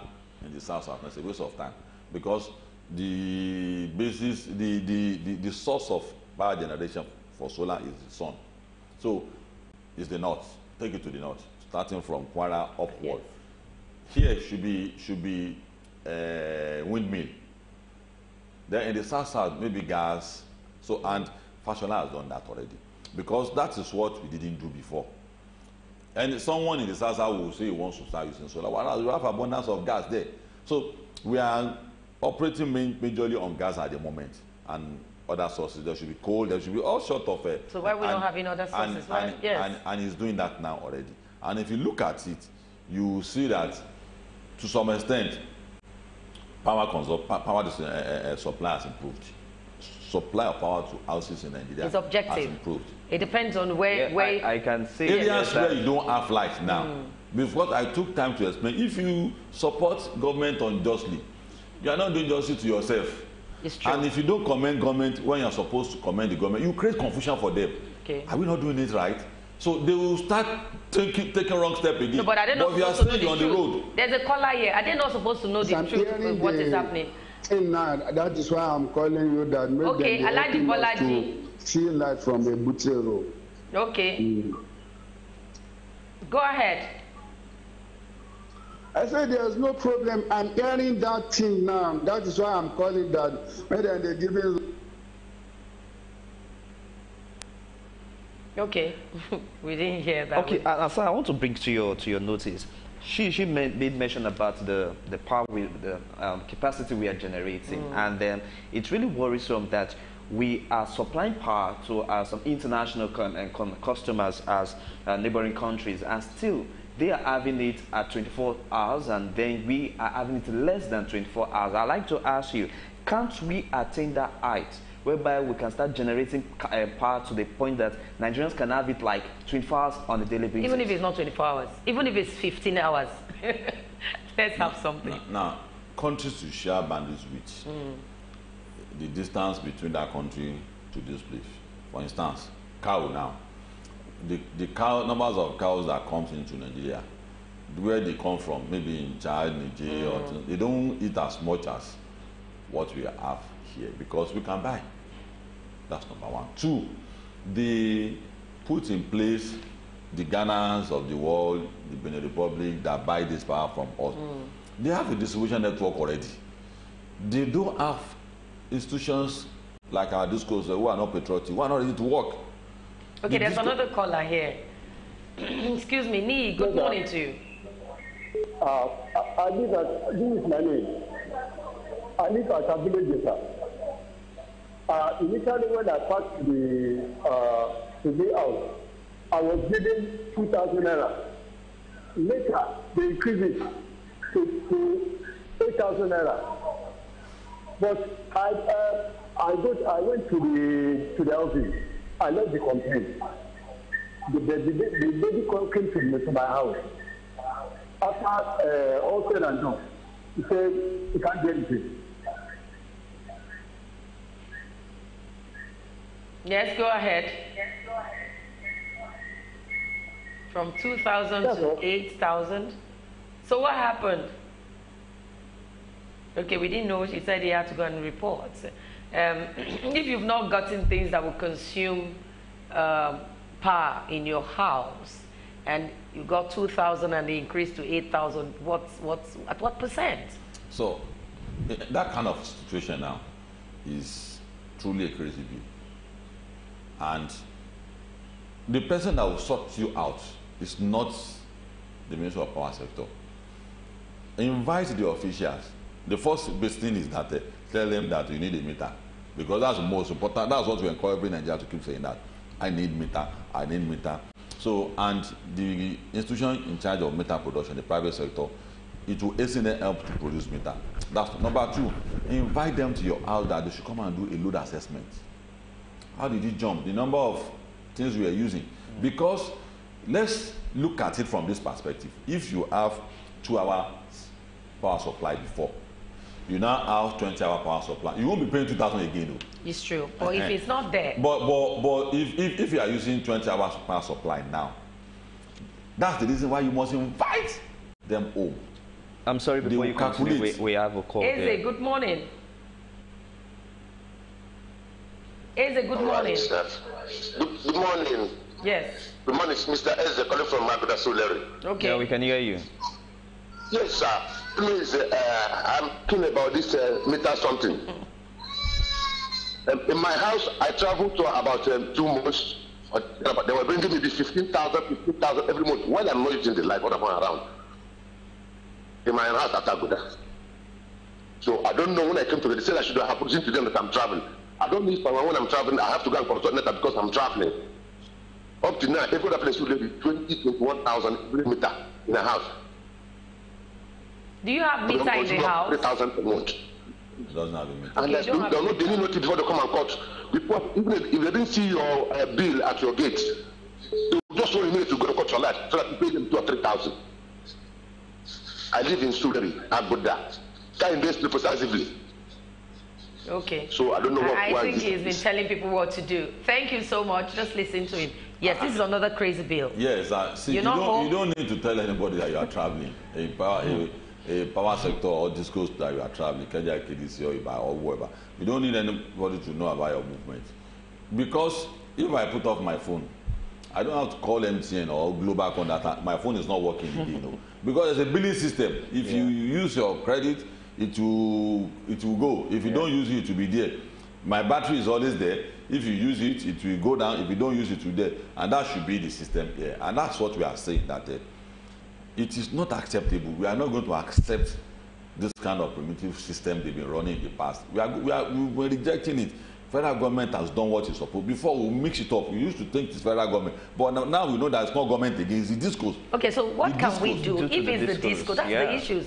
in the south, it's a waste of time, because the basis, the source of power generation for solar is the sun. So it's the north. Take it to the north, starting from Kwara upward. Here should be windmill. Then in the south maybe gas. So, and Fashola has done that already, because that is what we didn't do before. And someone in the south will say he wants to start using solar. Well, we have abundance of gas there. So we are operating majorly on gas at the moment, and other sources. There should be coal. There should be all sorts of. So why we not having other sources? And he's doing that now already. And if you look at it, you see that to some extent, power supply has improved. Supply of power to houses in Nigeria is objective. Has improved. It depends on where I can say areas where you don't have light now. Because I took time to explain. If you support government unjustly, you are not doing justice to yourself. It's true. And if you don't commend government when you are supposed to commend the government, you create confusion for them. Okay. Are we not doing it right? So they will start taking wrong step again. No, but are they not supposed to know the on the road. There's a caller here. Are they not supposed to know the truth of what is happening? Now, that is why I'm calling you that. Okay, I like the Bolaji. See light from a butcher road. Okay. Go ahead. I said there's no problem. I'm hearing that thing now. That is why I'm calling that. Maybe they're giving. Okay, we didn't hear that. Okay, so I want to bring to your notice. She made mention about the power, the capacity we are generating, and then it really worrisome that we are supplying power to some international customers as neighboring countries, and still they are having it at 24 hours, and then we are having it less than 24 hours. I'd like to ask you, can't we attain that height whereby we can start generating power to the point that Nigerians can have it like 24 hours on a daily basis. Even if it's not 24 hours, even if it's 15 hours, let's have something. Now, countries to share boundaries with the distance between that country to this place. For instance, cow now. The cow numbers of cows that comes into Nigeria, where they come from, maybe in Chad, Nigeria, or they don't eat as much as what we have here because we can buy. That's number one. Two, they put in place the Ghanaians of the world, the Benin Republic that buy this power from us. They have a distribution network already. They don't have institutions like our discourse who are not patriotic, who are not ready to work. Okay, there's another caller here. Excuse me, Nee, good morning to you. I live at, this is my name. I live at a village, sir. Initially, when I passed to the house, I was given 2,000 naira. Later, they increased it to 8,000 naira. But I went to the office. I left the complaint. The lady came to my house. After all said and done, he said he can't do anything. Yes, go ahead. From 2,000 to 8,000. So what happened? Okay, we didn't know. She said he had to go and report. If you've not gotten things that will consume power in your house, and you got 2,000 and they increased to 8,000, at what percent? So that kind of situation now is truly a crazy bill. And the person that will sort you out is not the Minister of Power sector. Invite the officials. The first best thing is that tell them that you need a meter, because that's the most important. That's what we encourage every Nigerian to keep saying, that I need meter, I need meter. So, and the institution in charge of meter production, the private sector, it will hasten them help to produce meter. That's number two. Invite them to your house that they should come and do a load assessment. How did it jump? The number of things we are using. Because let's look at it from this perspective. If you have 2 hours power supply before, you now have 20-hour power supply, you won't be paying 2,000 again though. It's true. But if it's not there. But if you are using 20 hours power supply now, that's the reason why you must invite them home. I'm sorry, before you continue, we have a call. Eze, good morning. Eze, good morning. Good morning. Yes. Good morning, Mr. Eze, calling from Magoda Soleri. Okay. Yeah, we can hear you. Yes, sir. Please, I'm talking about this meter something. In my house, I traveled to about 2 months. They were bringing me 15,000 every month while I'm not using the light, what I'm around. In my house at Agoda. So I don't know, when I came to them, they said I should have put to them that I'm traveling. I don't need power when I'm traveling. I have to go and consult NETA because I'm traveling. Up to now, every other place will be 21,000 every meter in a house. Do you have meter in the house? 3,000 per month. It doesn't have a meter. And Okay, they're not daily notice before they come and cut. Before, even if they didn't see your bill at your gate, they will just want you to go to cut your light so that you pay them 2,000 or 3,000. I live in Surrey, Agoda. Can't invest precisely. Okay. So I don't know what. I think he's been telling people what to do. Thank you so much. Just listen to him. Yes, this is another crazy bill. Yes, see, you don't need to tell anybody that you are traveling. A power sector or discourse that you are traveling, Kenya, KDC, or whatever. You don't need anybody to know about your movement. Because if I put off my phone, I don't have to call MTN or Global that my phone is not working again. You know? Because there's a billing system. If you use your credit, it will go. If you don't use it, it will be there. My battery is always there. If you use it, it will go down. If you don't use it, it will be there. And that should be the system here. And that's what we are saying, that it is not acceptable. We are not going to accept this kind of primitive system they've been running in the past. We're rejecting it. federal government has done what it's supposed. Before we mix it up, we used to think it's federal government, but now we know that it's not government again, it's the discourse. Okay, so what can we do if it's the discourse? That's the issues.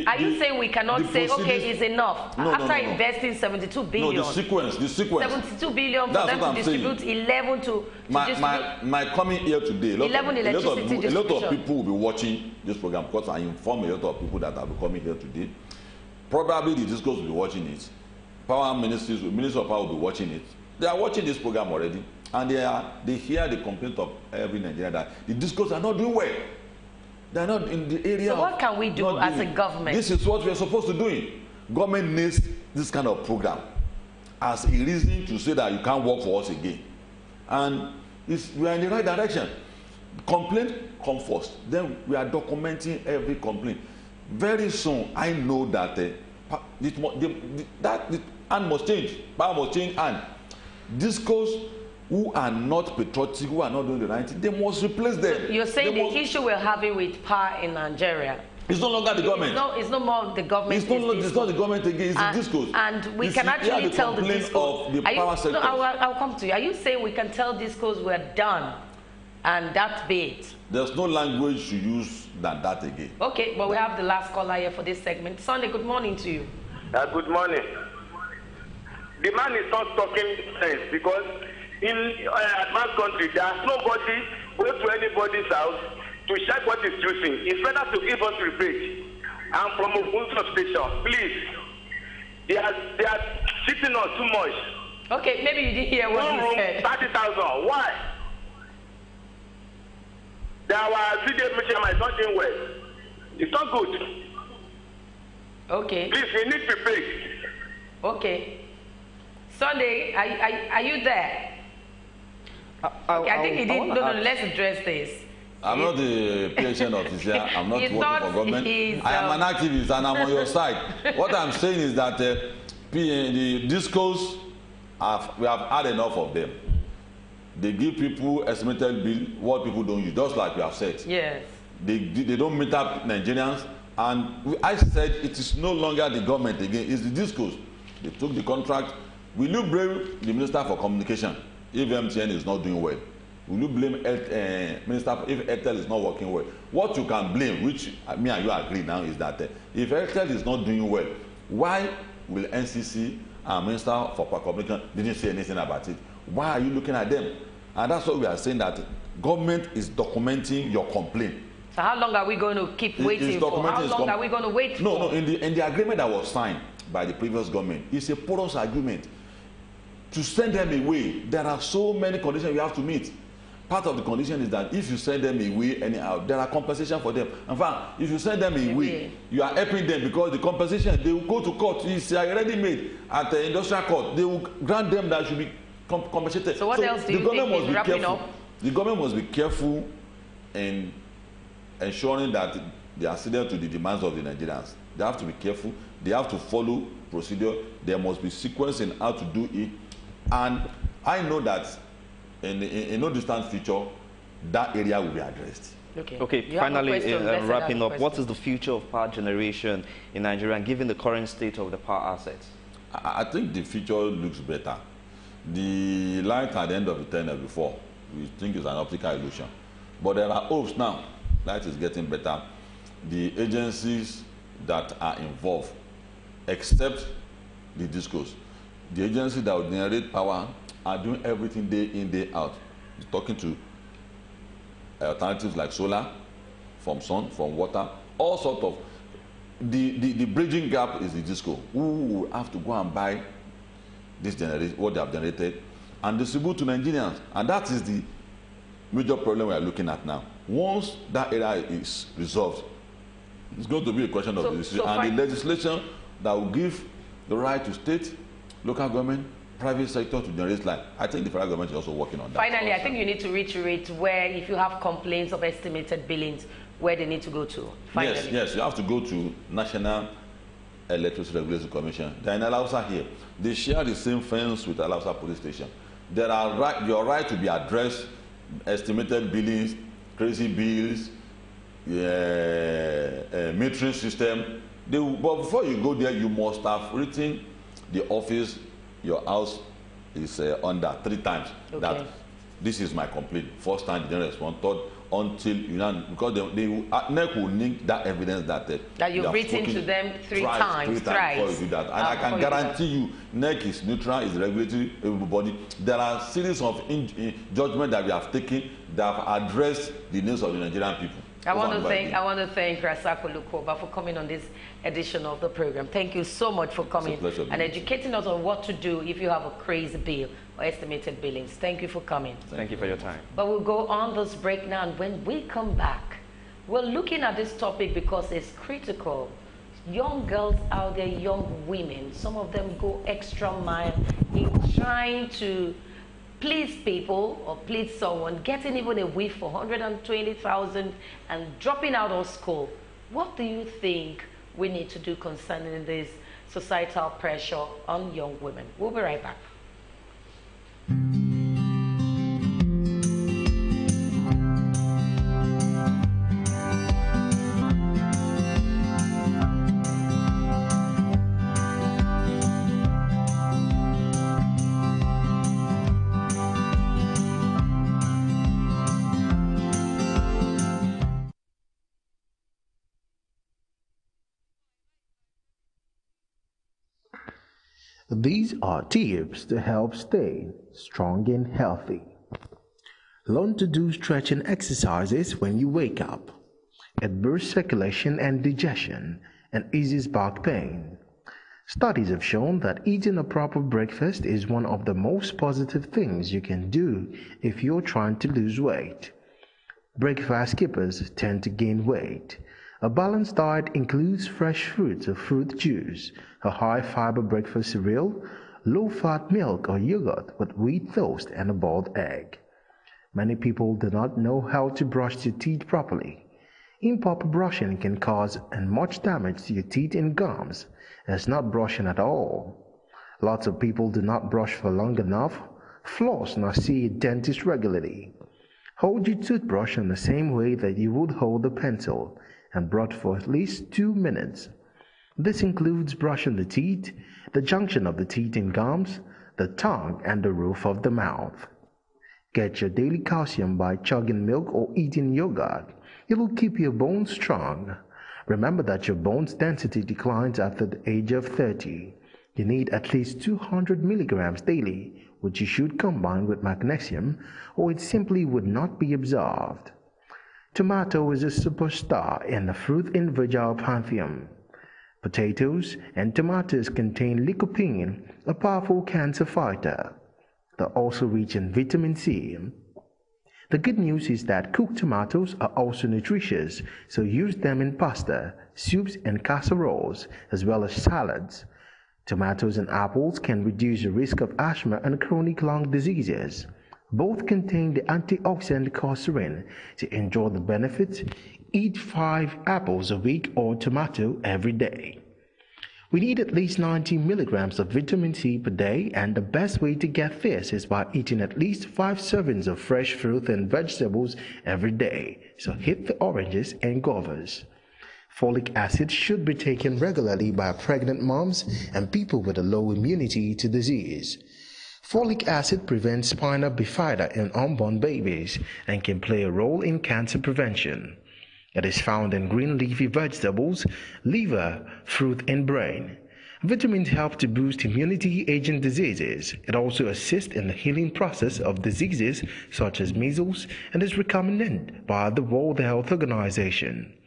Are you saying we cannot say, okay, it's enough? After investing 72 billion. No, the sequence. 72 billion for them to distribute saying. 11 to my coming here today, a lot of people will be watching this program because I inform a lot of people that are coming here today. Probably the discourse will be watching it. Power ministries, Minister of Power will be watching it. They are watching this program already, and they hear the complaint of every Nigerian that the discourse are not doing well. They are not in the area. So what can we do as a government? This is what we are supposed to do. Government needs this kind of program as a reason to say that you can't work for us again, and we are in the right direction. Complaint come first, then we are documenting every complaint. Very soon, I know that that hand must change, power must change, and discourse who are not patriotic, who are not doing the right thing, they must replace them. So you're saying the issue we're having with power in Nigeria, it's no longer the government. It's no more the government. It's not the government again. It's the discourse. And we can actually tell the discourse. Of the power sector. No, I'll come to you. Are you saying we can tell discourse we're done, and that's it? There's no language to use than that again. Okay, but we have the last caller here for this segment. Sunday, good morning to you. Good morning. The man is not talking sense because in advanced country, there's nobody go to anybody's house to check what is using. It's better to give us rebate. I'm from Ogun substation. Please, they are sitting on too much. Okay, maybe you didn't hear what he said. 30,000. Why? Our video measurement is not doing well. It's not good. Okay. Please, we need to pay. Okay. Sunday, are you there? I think he didn't. No, let's address this. I'm not the PHN officer. I'm not working for government. I am an activist and I'm on your side. What I'm saying is that the discourse, we have had enough of them. They give people estimated bill, what people don't use, just like we have said. Yes. They don't meet up Nigerians. And I said it is no longer the government again, it's the discourse. They took the contract. Will you blame the Minister for Communication if MTN is not doing well? Will you blame Minister if Airtel is not working well? What you can blame, which me and you agree now, is that if Airtel is not doing well, why will NCC and Minister for Communication didn't say anything about it? Why are you looking at them? And that's what we are saying, that government is documenting your complaint. So how long are we going to keep waiting for? How long are we going to wait for? No, in the agreement that was signed by the previous government, it's a porous agreement. To send them away, there are so many conditions you have to meet. Part of the condition is that if you send them away anyhow, there are compensation for them. In fact, if you send them away, you are helping them because the compensation, they will go to court. It's already made at the industrial court. They will grant them that should be compensated. So what else do you think is wrapping up? The government must be careful in ensuring that they are adherent to the demands of the Nigerians. They have to be careful. They have to follow procedure. There must be sequence in how to do it. And I know that in no distant future, that area will be addressed. Okay. Finally, wrapping up, what is the future of power generation in Nigeria, given the current state of the power assets? I think the future looks better. The light at the end of the tunnel before, we think is an optical illusion. But there are hopes now. Light is getting better. The agencies that are involved, except the discourse, the agencies that will generate power are doing everything day in, day out. Talking to alternatives like solar, from sun, from water, all sorts of. The bridging gap is the disco. Who will have to go and buy this generation, what they have generated, and distribute to Nigerians? And that is the major problem we are looking at now. Once that area is resolved, it's going to be a question of the legislation that will give the right to state, local government, private sector to generate light. I think the federal government is also working on that. Finally, I think you need to reiterate where, if you have complaints of estimated billings, where they need to go to. Finally. Yes, you have to go to National Electricity Regulatory Commission. They're in Alausa here. They share the same fence with Alausa Police Station. Your right to be addressed, estimated billings, crazy bills, metering system. But before you go there, you must have written the office, your house, is under 3 times. Okay. That this is my complaint. First time they didn't respond. Third, until you know, because NEC will need that evidence that you've written to them three times before you do that. And I can guarantee you, NEC is neutral, is regulatory body. There are series of judgment that we have taken that have addressed the needs of the Nigerian people. I want to thank Rasako Lukoba for coming on this edition of the program. Thank you so much for coming and educating us on what to do if you have a crazy bill or estimated billings. Thank you for coming. Thank you for your time. But we'll go on this break now, and when we come back, we're looking at this topic because it's critical. Young girls out there, young women, some of them go extra mile in trying to please people or please someone, getting even a whiff for 120,000 and dropping out of school. What do you think we need to do concerning this societal pressure on young women? We'll be right back. These are tips to help stay strong and healthy. Learn to do stretching exercises when you wake up. It boosts circulation and digestion and eases back pain. Studies have shown that eating a proper breakfast is one of the most positive things you can do if you're trying to lose weight. Breakfast skippers tend to gain weight. A balanced diet includes fresh fruits or fruit juice, a high-fiber breakfast cereal, low-fat milk or yogurt with wheat toast, and a boiled egg. Many people do not know how to brush their teeth properly. Improper brushing can cause much damage to your teeth and gums, as not brushing at all. Lots of people do not brush for long enough, floss, nor see a dentist regularly. Hold your toothbrush in the same way that you would hold a pencil, and brush for at least 2 minutes. This includes brushing the teeth, the junction of the teeth and gums, the tongue, and the roof of the mouth. Get your daily calcium by chugging milk or eating yogurt. It will keep your bones strong. Remember that your bone's density declines after the age of 30. You need at least 200 milligrams daily, which you should combine with magnesium, or it simply would not be absorbed. Tomato is a superstar in the fruit and vegetable pantheon. Potatoes and tomatoes contain lycopene, a powerful cancer fighter. They're also rich in vitamin C. The good news is that cooked tomatoes are also nutritious, so use them in pasta, soups, and casseroles, as well as salads. Tomatoes and apples can reduce the risk of asthma and chronic lung diseases. Both contain the antioxidant courseurin. To enjoy the benefits, eat 5 apples a week or tomato every day. We need at least 90 milligrams of vitamin C per day, and the best way to get this is by eating at least 5 servings of fresh fruit and vegetables every day. So hit the oranges and guavas. Folic acid should be taken regularly by pregnant moms and people with a low immunity to disease. Folic acid prevents spina bifida in unborn babies and can play a role in cancer prevention. It is found in green leafy vegetables, liver, fruit, and brain. Vitamins help to boost immunity-aging diseases. It also assists in the healing process of diseases such as measles and is recommended by the World Health Organization.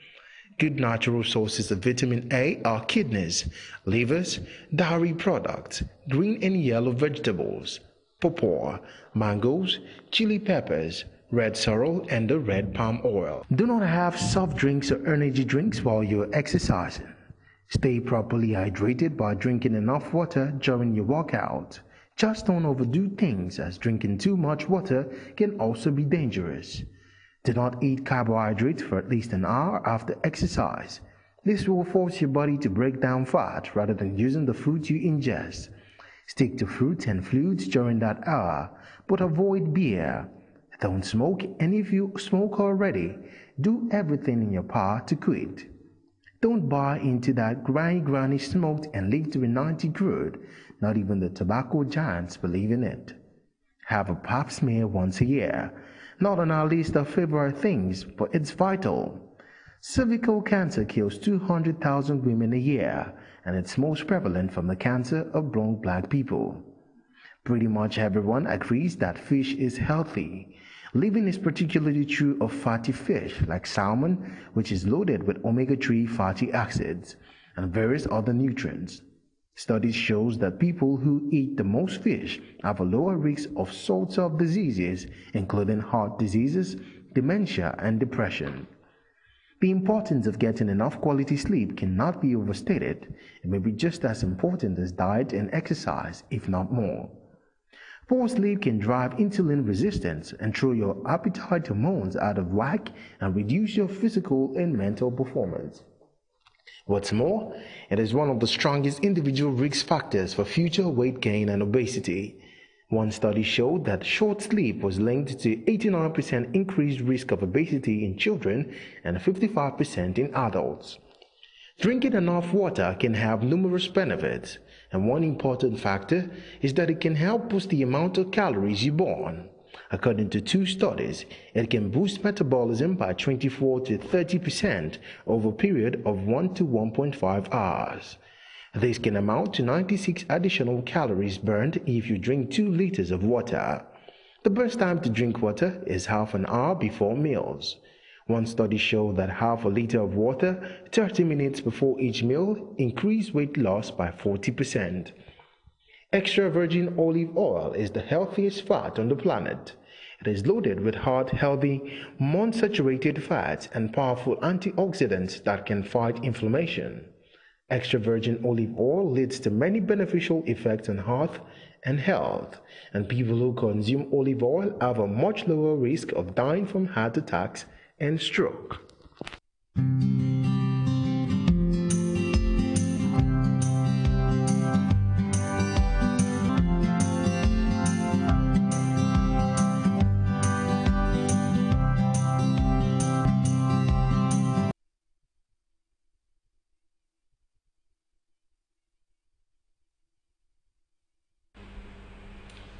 Good natural sources of vitamin A are kidneys, livers, dairy products, green and yellow vegetables, pawpaw, mangoes, chili peppers, red sorrel, and the red palm oil. Do not have soft drinks or energy drinks while you're exercising. Stay properly hydrated by drinking enough water during your workout. Just don't overdo things, as drinking too much water can also be dangerous. Do not eat carbohydrates for at least an hour after exercise. This will force your body to break down fat rather than using the food you ingest. Stick to fruits and fluids during that hour, but avoid beer. Don't smoke, and if you smoke already, do everything in your power to quit. Don't buy into that granny smoked and live to be 90 crude. Not even the tobacco giants believe in it. Have a pap smear once a year. Not on our list of favorite things, but it's vital. Cervical cancer kills 200,000 women a year, and it's most prevalent from the cancer of young black people. Pretty much everyone agrees that fish is healthy. Living is particularly true of fatty fish like salmon, which is loaded with omega-3 fatty acids and various other nutrients. Studies show that people who eat the most fish have a lower risk of sorts of diseases, including heart diseases, dementia, and depression. The importance of getting enough quality sleep cannot be overstated. It may be just as important as diet and exercise, if not more. Poor sleep can drive insulin resistance and throw your appetite hormones out of whack and reduce your physical and mental performance. What's more, it is one of the strongest individual risk factors for future weight gain and obesity. One study showed that short sleep was linked to 89% increased risk of obesity in children and 55% in adults. Drinking enough water can have numerous benefits, and one important factor is that it can help boost the amount of calories you burn. According to 2 studies, it can boost metabolism by 24 to 30% over a period of 1 to 1.5 hours. This can amount to 96 additional calories burned if you drink 2 liters of water. The best time to drink water is half an hour before meals. One study showed that half a liter of water 30 minutes before each meal increased weight loss by 40%. Extra virgin olive oil is the healthiest fat on the planet. It is loaded with hard, healthy, monounsaturated fats and powerful antioxidants that can fight inflammation. Extra virgin olive oil leads to many beneficial effects on heart and health, and people who consume olive oil have a much lower risk of dying from heart attacks and stroke.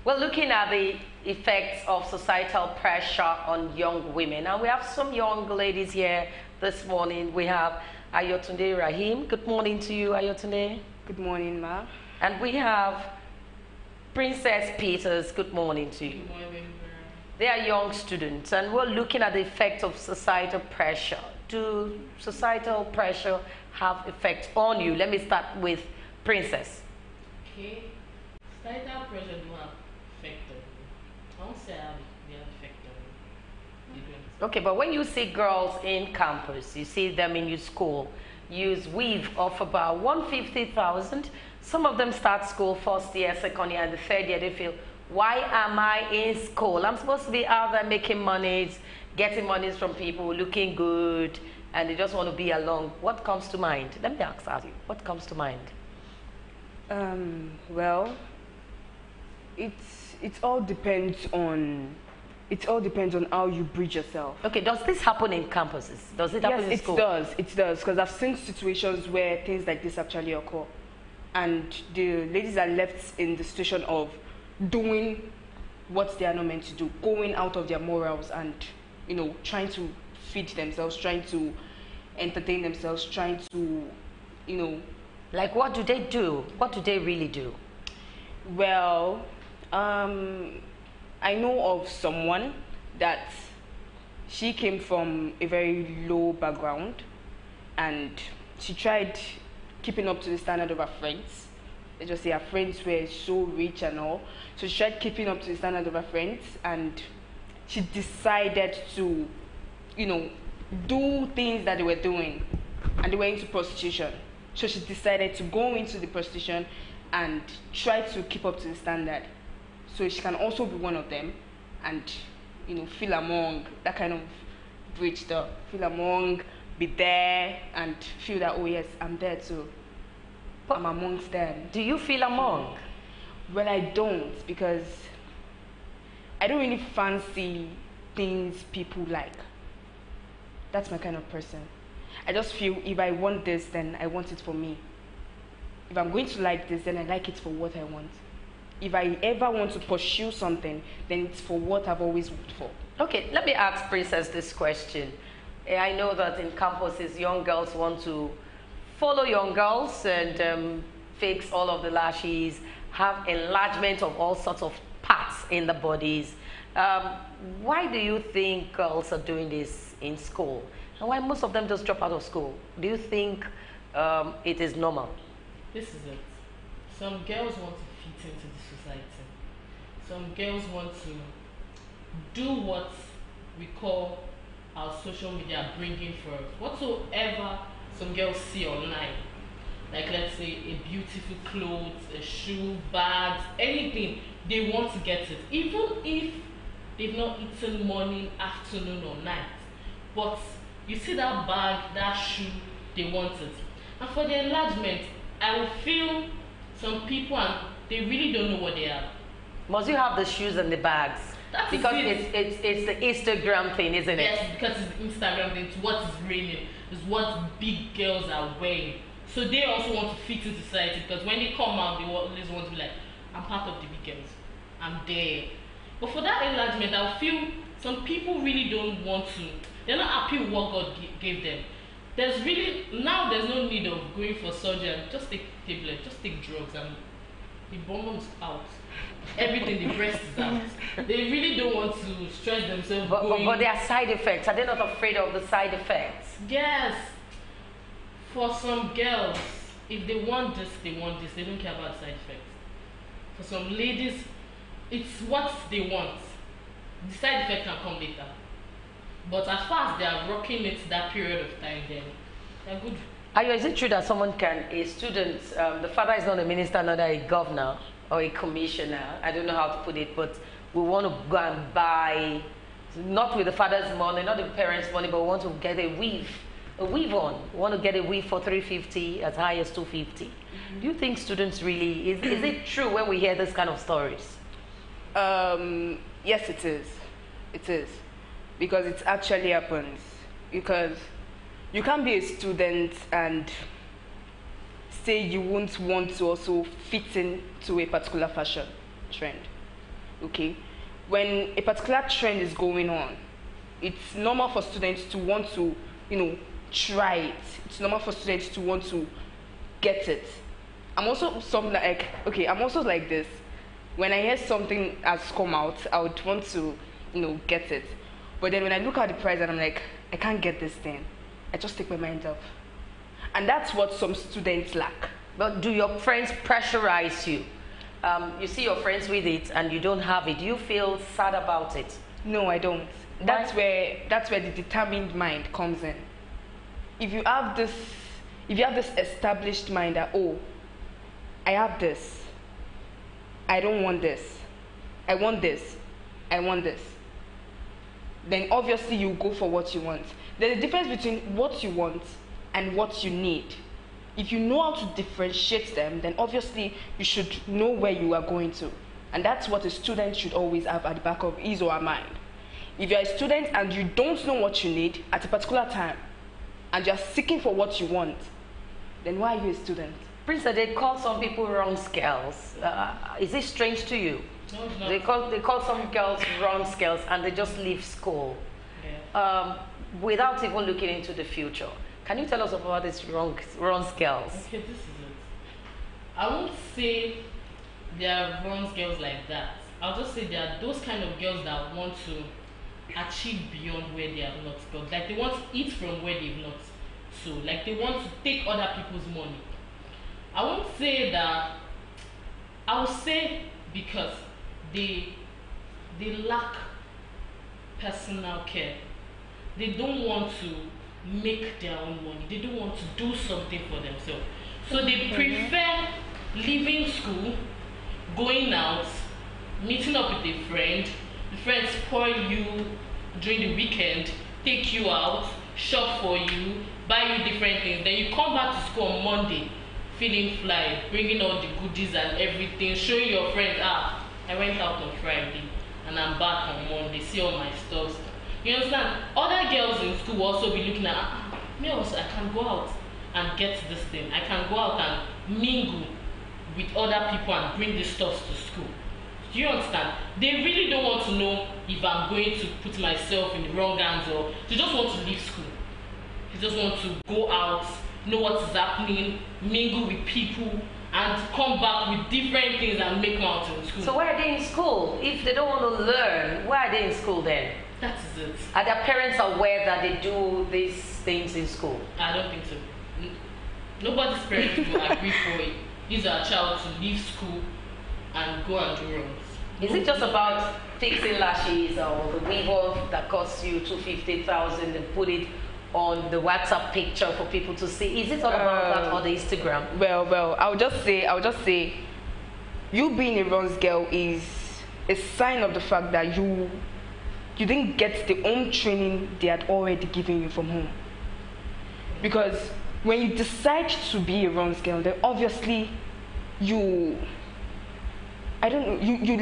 We're looking at the effects of societal pressure on young women. And we have some young ladies here this morning. We have Ayotunde Rahim. Good morning to you, Ayotunde. Good morning, ma. And we have Princess Peters. Good morning to you. Good morning. They are young students, and we're looking at the effects of societal pressure. Do societal pressure have effects on you? Let me start with Princess. Okay. Societal pressure do have effect on me. I won't say they have effect on me. Okay, but when you see girls in campus, you see them in your school, use weave of about 150,000. Some of them start school first year, second year, and the third year they feel, why am I in school? I'm supposed to be out there making monies, getting monies from people, looking good, and they just want to be along. What comes to mind? Let me ask you, what comes to mind? Well, it all depends on how you bridge yourself. Okay, does this happen in campuses? Does it happen in school? Yes, it does, because I've seen situations where things like this actually occur, and the ladies are left in the situation of doing what they are not meant to do, going out of their morals and, you know, trying to feed themselves, trying to entertain themselves, trying to, you know. Like, what do they do? What do they really do? Well, I know of someone that she came from a very low background, and she tried keeping up to the standard of her friends. Let's just say her friends were so rich and all, so she tried keeping up to the standard of her friends, and she decided to, you know, do things that they were doing, and they were into prostitution. So she decided to go into the prostitution and try to keep up to the standard, so she can also be one of them, and, you know, feel among that kind of bridge, the feel among, be there, and feel that, oh yes, I'm there too. But I'm amongst them. Do you feel among? Well, I don't, because I don't really fancy things people like. That's my kind of person. I just feel if I want this, then I want it for me. If I'm going to like this, then I like it for what I want. If I ever want to pursue something, then it's for what I've always worked for. Okay, let me ask Princess this question. I know that in campuses, young girls want to follow young girls and fix all of the lashes, have enlargement of all sorts of parts in the bodies. Why do you think girls are doing this in school? And why most of them just drop out of school? Do you think it is normal? This is it. Some girls want to fit into the society. Some girls want to do what we call our social media bringing for us. Whatsoever some girls see online, like let's say a beautiful clothes, a shoe, bags, anything, they want to get it. Even if they've not eaten morning, afternoon or night. But you see that bag, that shoe, they want it. And for the enlargement, I will feel some people and they really don't know what they are. Must you have the shoes and the bags? That because is it's the Instagram thing, isn't it? Yes, because it's the Instagram thing. It's what is raining. It's what big girls are wearing. So they also want to fit in society because when they come out, they always want to be like, I'm part of the big girls. I'm there. But for that enlargement, I feel some people really don't want to. They're not happy with what God gave them. There's no need of going for surgery and just take tablet, just take drugs and the bum is out. Everything, the breast is out. They really don't want to stress themselves. But there are side effects. Are they not afraid of the side effects? Yes. For some girls, if they want this, they want this. They don't care about side effects. For some ladies, it's what they want. The side effect can come later. But as far as they are rocking it that period of time, then they're good. Ayo, is it true that a student, the father is not a minister, not a governor or a commissioner, I don't know how to put it, but we want to go and buy, not with the father's money, not the parents' money, but we want to get a weave on. We want to get a weave for $350, as high as $250. Do you think students really, is it true when we hear this kind of stories? Yes, it is. It is. Because it actually happens. Because you can't be a student and say you won't want to also fit into a particular fashion trend. Okay? When a particular trend is going on, it's normal for students to want to, try it. It's normal for students to want to get it. I'm also like this. When I hear something has come out, I would want to, get it. But then when I look at the price and I'm like, I can't get this thing, I just take my mind off. And that's what some students lack. But do your friends pressurize you? You see your friends with it and you don't have it. Do you feel sad about it? No, I don't. That's where the determined mind comes in. If you have this established mind that, oh, I have this, I don't want this, I want this, I want this, then obviously you go for what you want. There's a difference between what you want and what you need. If you know how to differentiate them, then obviously you should know where you are going to. And that's what a student should always have at the back of his or her mind. If you're a student and you don't know what you need at a particular time, and you're seeking for what you want, then why are you a student? Prince, they call some people wrong girls. Is it strange to you? No, it's not. They call some girls wrong girls and they just leave school without even looking into the future. Can you tell us about these wrong girls? Okay, this is it. I won't say there are wrong girls like that. I'll just say there are those kind of girls that want to achieve beyond where they have not got. Like they want to eat from where they've not. So, like they want to take other people's money. I won't say that. I will say because they lack personal care. They don't want to make their own money. They don't want to do something for themselves. So they prefer leaving school, going out, meeting up with a friend. The friend spoil you during the weekend, take you out, shop for you, buy you different things. Then you come back to school on Monday, feeling fly, bringing all the goodies and everything, showing your friends, I went out on Friday and I'm back on Monday, see all my stuff. You understand? Other girls in school will also be looking at, Me also, I can go out and get this thing. I can go out and mingle with other people and bring these stuff to school. Do you understand? They really don't want to know if I'm going to put myself in the wrong hands, or they just want to leave school. They just want to go out, know what is happening, mingle with people, and come back with different things and make out in school. So why are they in school? If they don't want to learn, why are they in school then? That is it. Are their parents aware that they do these things in school? I don't think so. Nobody's parents will agree for it. Use our child to leave school and go and do runs. Is it just about fixing lashes or the weave off that costs you 250,000 and put it on the WhatsApp picture for people to see? Is it all about that, or the Instagram? Well, I'll just say, you being a runs girl is a sign of the fact that you didn't get the home training they had already given you from home. Because when you decide to be a runs girl, then obviously you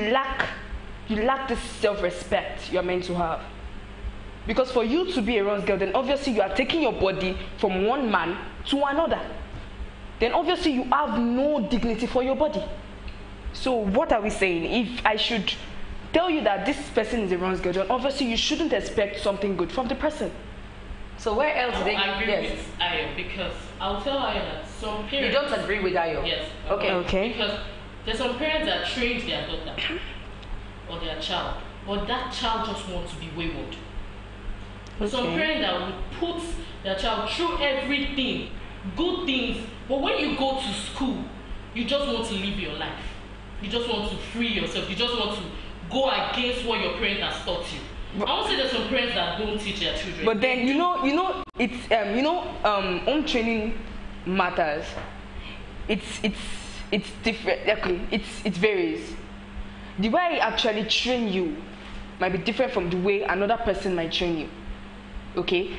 lack this self-respect you're meant to have. Because for you to be a runs girl, then obviously you are taking your body from one man to another. Then obviously you have no dignity for your body. So what are we saying? If I should tell you that this person is a runs girl, then obviously you shouldn't expect something good from the person. So where else do they? I agree with Ayo, because I'll tell Ayo that some parents... You don't agree with Ayo? Yes. Okay. Because there's some parents that train their daughter or their child, but that child just wants to be wayward. Some parents that would put their child through everything, good things, but when you go to school, you just want to live your life. You just want to free yourself. You just want to go against what your parents has taught you. I won't say there's some parents that don't teach their children. But then it's home training matters. It's different. Okay, it varies. The way I actually train you might be different from the way another person might train you. Okay,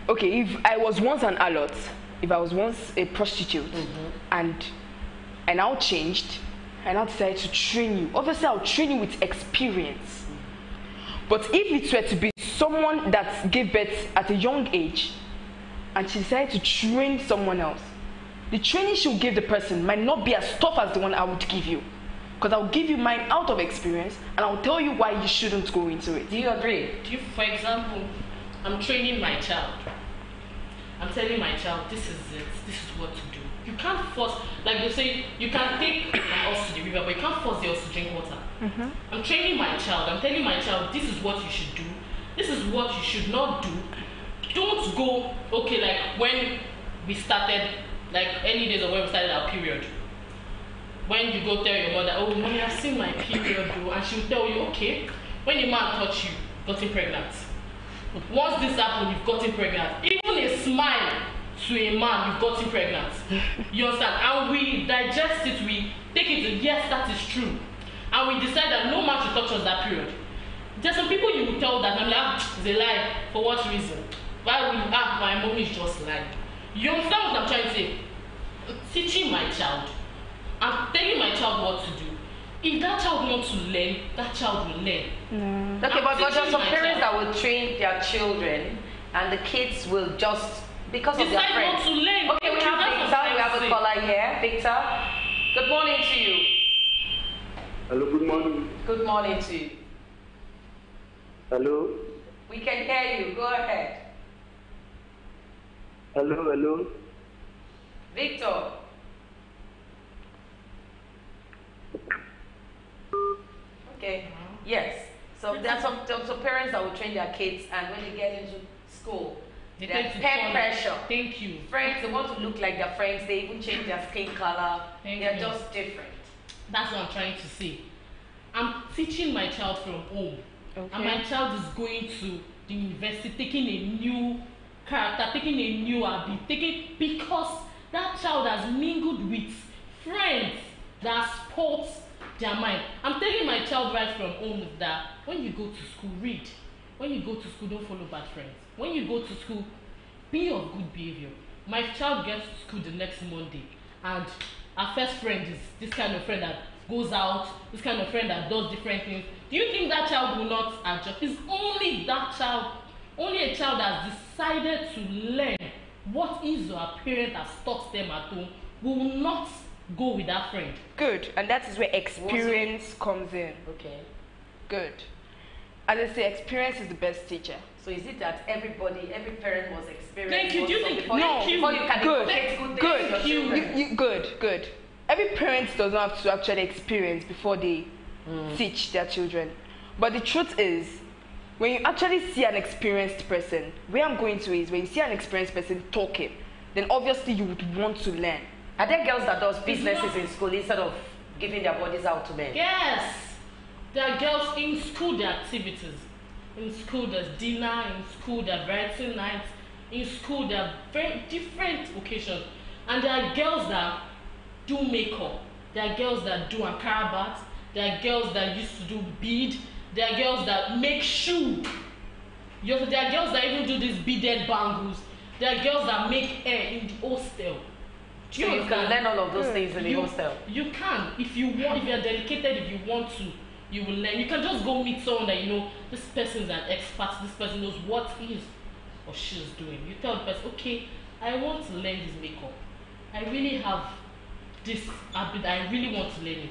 if I was once an harlot, if I was once a prostitute, and I now changed, I now decided to train you. Obviously, I'll train you with experience. But if it were to be someone that gave birth at a young age, and she decided to train someone else, the training she'll give the person might not be as tough as the one I would give you. Because I'll give you mine out of experience, and I'll tell you why you shouldn't go into it. Do you agree? For example, I'm training my child. I'm telling my child, this is it. This is what to do. You can't force, like they say, you can take my horse to the river, but you can't force the horse to drink water. I'm training my child. I'm telling my child, this is what you should do. This is what you should not do. Don't go, okay, like when we started, like early days of when we started our period. When you go tell your mother, oh, mommy, I've seen my period, though, and she'll tell you, okay, when a man touch you, gotten pregnant. Once this happened, you've gotten pregnant. Even a smile to a man, you've gotten pregnant. You understand? And we digest it, we take it, yes, that is true. And we decide that no man should touch us that period. There's some people you will tell that, I'm like, it's a lie. For what reason? Why will you my mom is just lying? You understand what I'm trying to say? Teaching my child. I'm telling my child what to do. If that child wants to learn, that child will learn. Okay, but there's some parents that will train their children, and the kids will just, because of their friends. Not to learn. Okay, we have a caller here. Victor, good morning to you. Hello, good morning. Good morning to you. Hello. We can hear you. Go ahead. Hello. Victor. Okay. Yes. So there are some parents that will train their kids, and when they get into school, there's peer pressure. Thank you. Friends, they want to look like their friends. They even change their skin color. They're just different. That's what I'm trying to say. I'm teaching my child from home, and my child is going to the university, taking a new character, taking a new habit, because that child has mingled with friends that sports their mind. I'm telling my child right from home that when you go to school, read. When you go to school, don't follow bad friends. When you go to school, be of good behavior. My child gets to school the next Monday, and our first friend is this kind of friend that goes out, this kind of friend that does different things. Do you think that child will not adjust? It's only that child, only a child that has decided to learn what is your parent has taught them at home will not go with that friend. Good, and that is where experience comes in. Okay. Good. As I say, experience is the best teacher. So is it that every parent must experience? Thank you. Do you think? Before you can Good. Every parent does not have to actually experience before they teach their children. But the truth is, when you actually see an experienced person, where I'm going to is when you see an experienced person talking, then obviously you would want to learn. Are there girls that does businesses in school instead of giving their bodies out to men? Yes. There are girls in school, there are activities. In school, there's dinner. In school, there are variety nights. In school, there are very different occasions. And there are girls that do makeup. There are girls that do Ankara bath. There are girls that used to do bead. There are girls that make shoe. There are girls that even do these beaded bangles. There are girls that make hair in the hostel. So you can learn all of those things in the hostel? You can. If you want, if you're dedicated, if you want to, you will learn. You can just go meet someone that you know, this person is an expert, this person knows what he is or she is doing. You tell the person, okay, I want to learn this makeup. I really have this habit, I really want to learn it.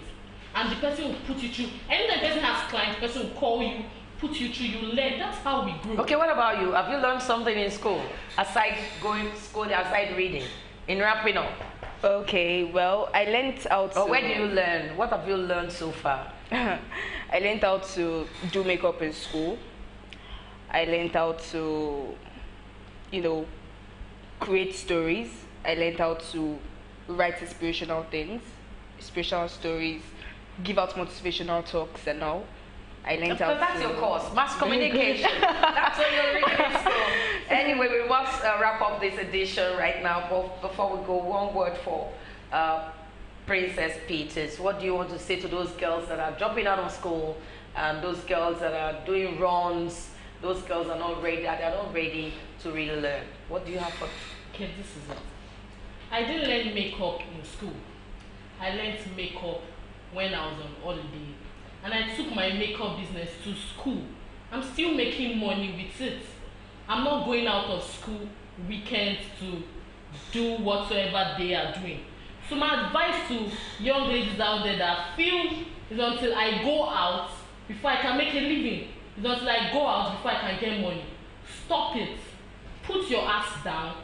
And the person will put you through. Anytime the person has clients, the person will call you, put you through, you learn. That's how we grow. Okay, what about you? Have you learned something in school, aside going to school, aside reading, in wrapping up? Okay, well, I learned how to... where do you learn? What have you learned so far? I learned how to do makeup in school. I learned how to, create stories. I learned how to write inspirational things, inspirational stories, give out motivational talks and all. I learned how to... That's your course, mass communication. That's what you're reading in school. Anyway, we must wrap up this edition right now. But before we go, one word for Princess Peters. What do you want to say to those girls that are dropping out of school, and those girls that are doing runs, those girls are not ready, that are not ready to really learn? What do you have for... Okay, this is it. I didn't learn makeup in school. I learned makeup when I was on holiday. And I took my makeup business to school. I'm still making money with it. I'm not going out of school weekends to do whatsoever they are doing. So my advice to young ladies out there that feel is until I go out before I can make a living. It's until I go out before I can get money. Stop it. Put your ass down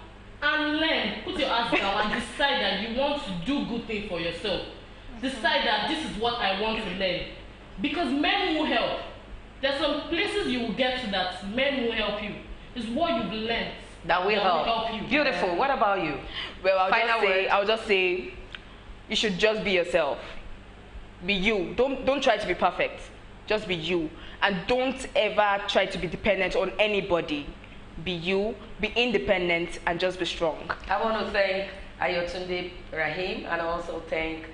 and learn. Put your ass down and decide that you want to do good things for yourself. Decide that this is what I want to learn. Because men will help. There's some places you will get to that men will help you. It's what you've learned that will help you. Beautiful. What about you? Well, I'll just say you should just be yourself. Be you. Don't try to be perfect. Just be you. And don't ever try to be dependent on anybody. Be you, be independent, and just be strong. I want to thank Ayotunde Rahim, and I also thank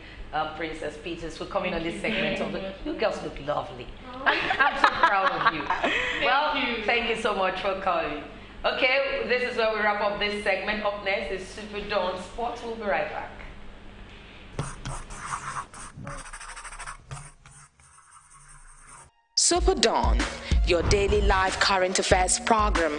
Princess Peters for coming on this segment of the... You girls look lovely. I'm so proud of you. Thank you so much for coming. Okay, this is where we wrap up this segment. Up next is Superdawn Sports. We'll be right back. Superdawn, your daily live current affairs program